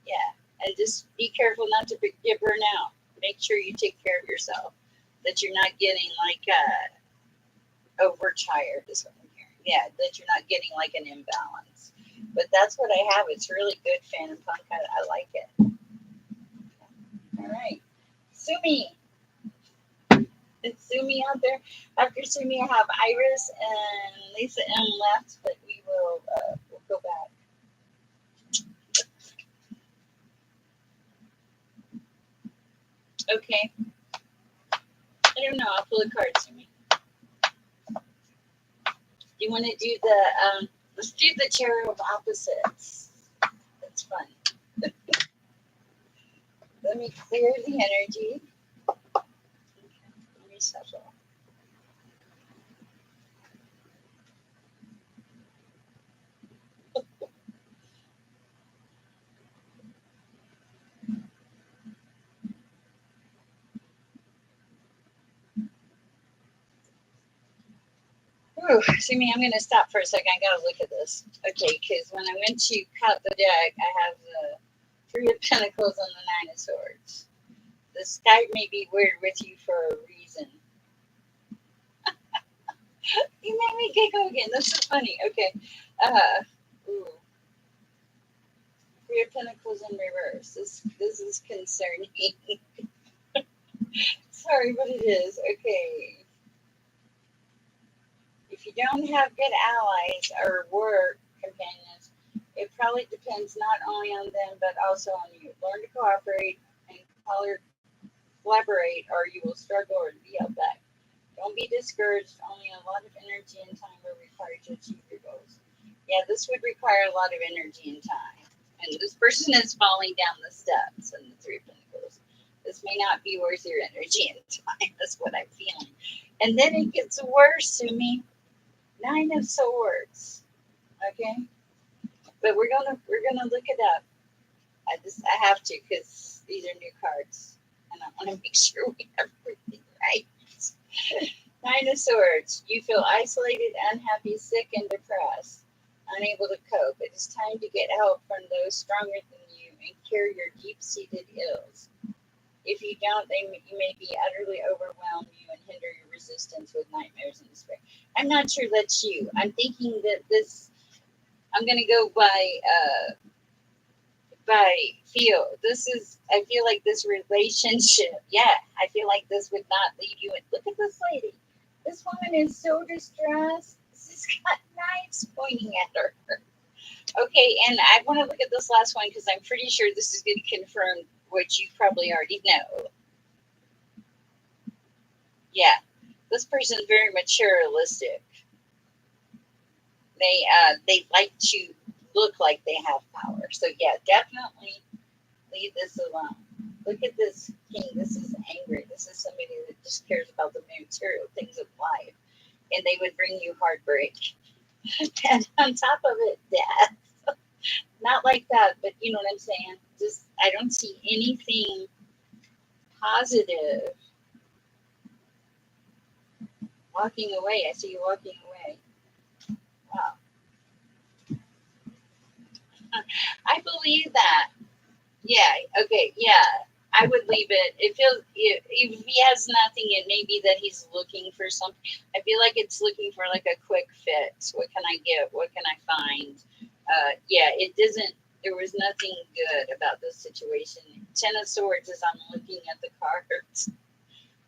Yeah, and just be careful not to get burnt out. Make sure you take care of yourself. That you're not getting like overtired is what I'm hearing. Yeah, that you're not getting like an imbalance. But that's what I have. It's really good, Phantom Punk. I like it. All right. Sumi. It's Sumi out there. After Sumi, I have Iris and Lisa M left, but we'll go back. Okay. I don't know. I'll pull a card, Sumi. Do you want to do the let's do the Tarot of Opposites. That's fun. Let me clear the energy. Okay, let me shuffle. Ooh, see me, I'm going to stop for a second. I got to look at this. Okay, because when I went to cut the deck, I have the Three of Pentacles and the Nine of Swords. The Skype may be weird with you for a reason. You made me giggle again. That's so funny. Okay. Ooh. Three of Pentacles in reverse. This is concerning. Sorry, but it is. Okay. If you don't have good allies or work companions, it probably depends not only on them but also on you. Learn to cooperate and collaborate, or you will struggle or be held back. Don't be discouraged. Only a lot of energy and time are required to achieve your goals. Yeah, this would require a lot of energy and time. And this person is falling down the steps in the Three of Pentacles. This may not be worth your energy and time. That's what I'm feeling. And then it gets worse, Sumi. Nine of Swords. Okay, but we're gonna look it up. I have to because these are new cards, and I want to make sure we have everything right. Nine of Swords. You feel isolated, unhappy, sick, and depressed, unable to cope. It is time to get help from those stronger than you and cure your deep-seated ills. If you don't, you may be utterly overwhelm you and hinder your resistance with nightmares and despair. I'm not sure that's you. I'm thinking that this. I'm gonna go by feel. This is. I feel like this relationship. Yeah, I feel like this would not lead you. And look at this lady. This woman is so distressed. She's got knives pointing at her. Okay, and I want to look at this last one because I'm pretty sure this is going to confirm what you probably already know. Yeah, this person is very materialistic. They like to look like they have power. So yeah, definitely leave this alone. Look at this king. This is angry. This is somebody that just cares about the material things of life, and they would bring you heartbreak. And on top of it, death. Not like that, but you know what I'm saying. Just I don't see anything positive. Walking away. I see you walking away. Wow. I believe that. Yeah. Okay. Yeah. I would leave it. It feels if he has nothing, it may be that he's looking for something. I feel like it's looking for like a quick fix. What can I get? What can I find? Yeah, it doesn't. There was nothing good about this situation. Ten of Swords as I'm looking at the cards.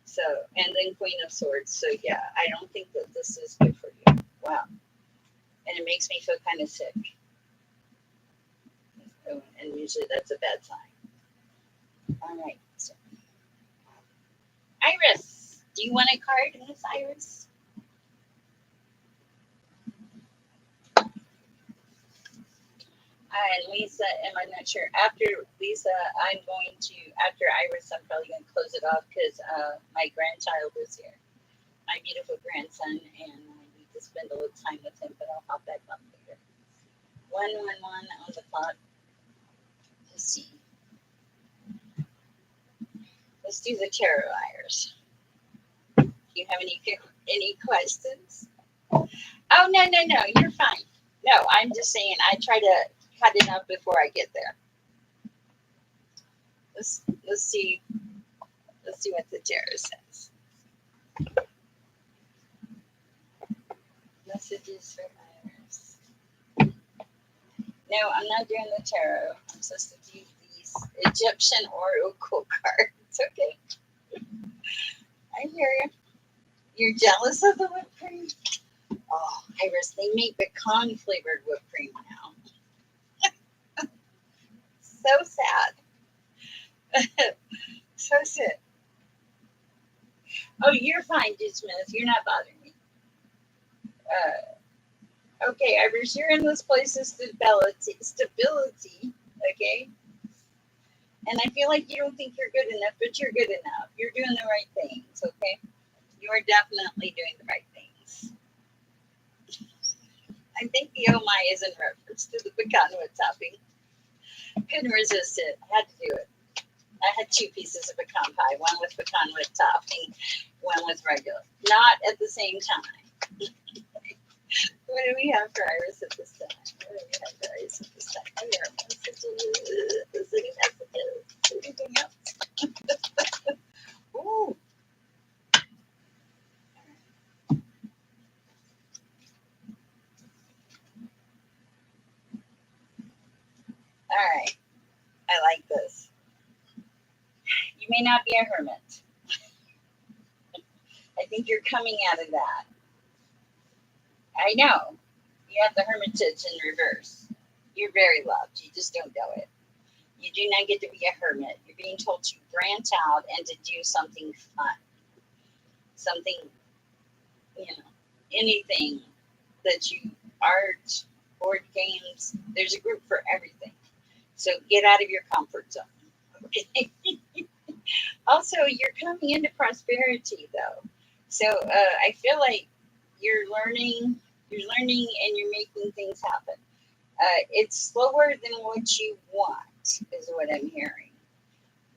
So and then Queen of Swords. So yeah, I don't think that this is good for you. Wow, and it makes me feel kind of sick. And usually that's a bad sign. All right. So, Iris, do you want a card, Miss Iris? And Lisa, I'm not sure. After Lisa, I'm going to, after Iris, I'm probably going to close it off because my grandchild is here. My beautiful grandson, and I need to spend a little time with him, but I'll hop back on later. 111 on the clock. Let's see. Let's do the tarot, Iris. Do you have any questions? Oh, no, you're fine. No, I'm just saying I try to cut it up before I get there. Let's see what the tarot says. Messages for Iris. No, I'm not doing the tarot. I'm supposed to do these Egyptian oracle cards. Okay. I hear you. You're jealous of the whipped cream? Oh, Iris, they make pecan flavored whipped cream now. So sad. So sad. Oh, you're fine, Dude Smith. You're not bothering me. Okay, Iris, you're in this place of stability, okay? And I feel like you don't think you're good enough, but you're good enough. You're doing the right things, okay? You are definitely doing the right things. I think the oh my is in reference to the pecan wood topping. Couldn't resist it. Had to do it. I had 2 pieces of pecan pie, one with pecan wood topping, one with regular. Not at the same time. What do we have for Iris at this time? What do we have for Iris at this time? Oh, yeah, messages. Any messages? Anything else? Ooh. All right. I like this. You may not be a hermit. I think you're coming out of that. I know. You have the hermitage in reverse. You're very loved. You just don't know it. You do not get to be a hermit. You're being told to branch out and to do something fun. Something, anything that you, art, board games, there's a group for everything. So get out of your comfort zone. Okay. Also, you're coming into prosperity though. So I feel like you're learning, and you're making things happen. It's slower than what you want, is what I'm hearing.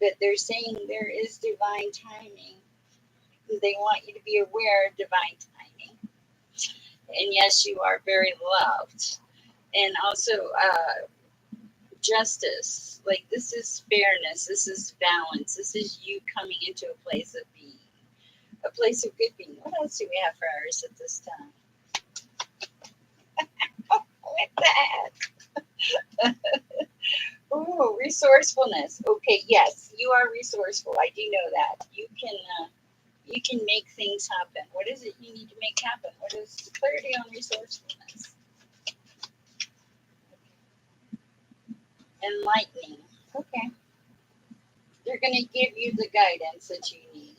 But they're saying there is divine timing. They want you to be aware of divine timing. And yes, you are very loved. And also, justice. Like, this is fairness. This is balance. This is you coming into a place of being, a place of good being. What else do we have for Iris at this time? With that. Ooh, resourcefulness. Okay, yes, you are resourceful. I do know that. You can make things happen. What is it you need to make happen? What is clarity on resourcefulness? Enlightening. Okay. They're going to give you the guidance that you need,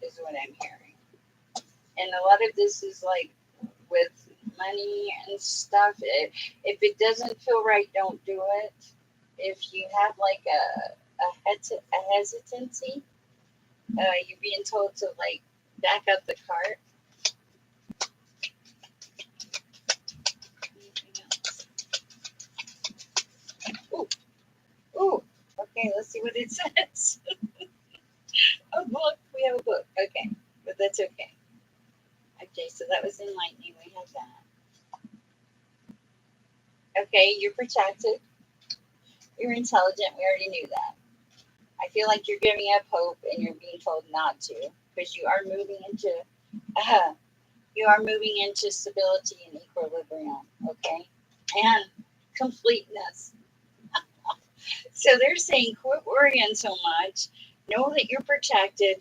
is what I'm hearing. And a lot of this is like with money and stuff. If it doesn't feel right, don't do it. If you have like a hesitancy, you're being told to like back up the cart. Ooh, ooh. Okay, let's see what it says. A book. We have a book. Okay, but that's okay. Okay, so that was enlightening. We have that. Okay, you're protected. You're intelligent. We already knew that. I feel like you're giving up hope and you're being told not to because uh, you are moving into stability and equilibrium, okay? And completeness. So they're saying quit worrying so much. Know that you're protected.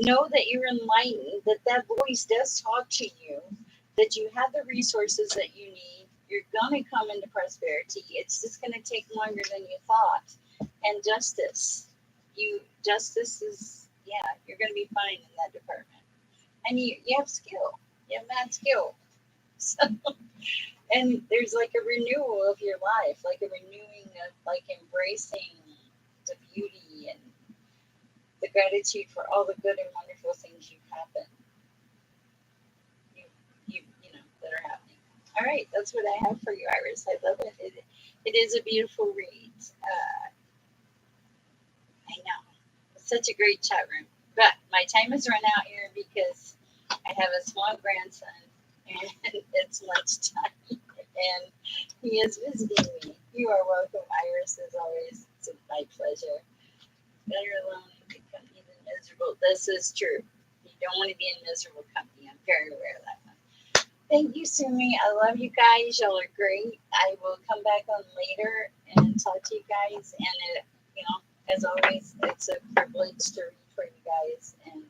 Know that you're enlightened, that that voice does talk to you, that you have the resources that you need. You're going to come into prosperity. It's just going to take longer than you thought. And justice is, yeah, you're going to be fine in that department. And you have skill. You have mad skill. So, and there's like a renewal of your life, like a renewing of like embracing the beauty and the gratitude for all the good and wonderful things you've happened, you know, that are happening. All right, that's what I have for you, Iris. I love it. It is a beautiful read. I know. It's such a great chat room. But my time has run out here because I have a small grandson and it's lunchtime and he is visiting me. You are welcome, Iris, as always. It's my pleasure. Better alone and become even miserable. This is true. You don't want to be in miserable company. I'm very aware of that one. Thank you, Sumi. I love you guys. Y'all are great. I will come back on later and talk to you guys. And, you know, as always, it's a privilege to read for you guys. And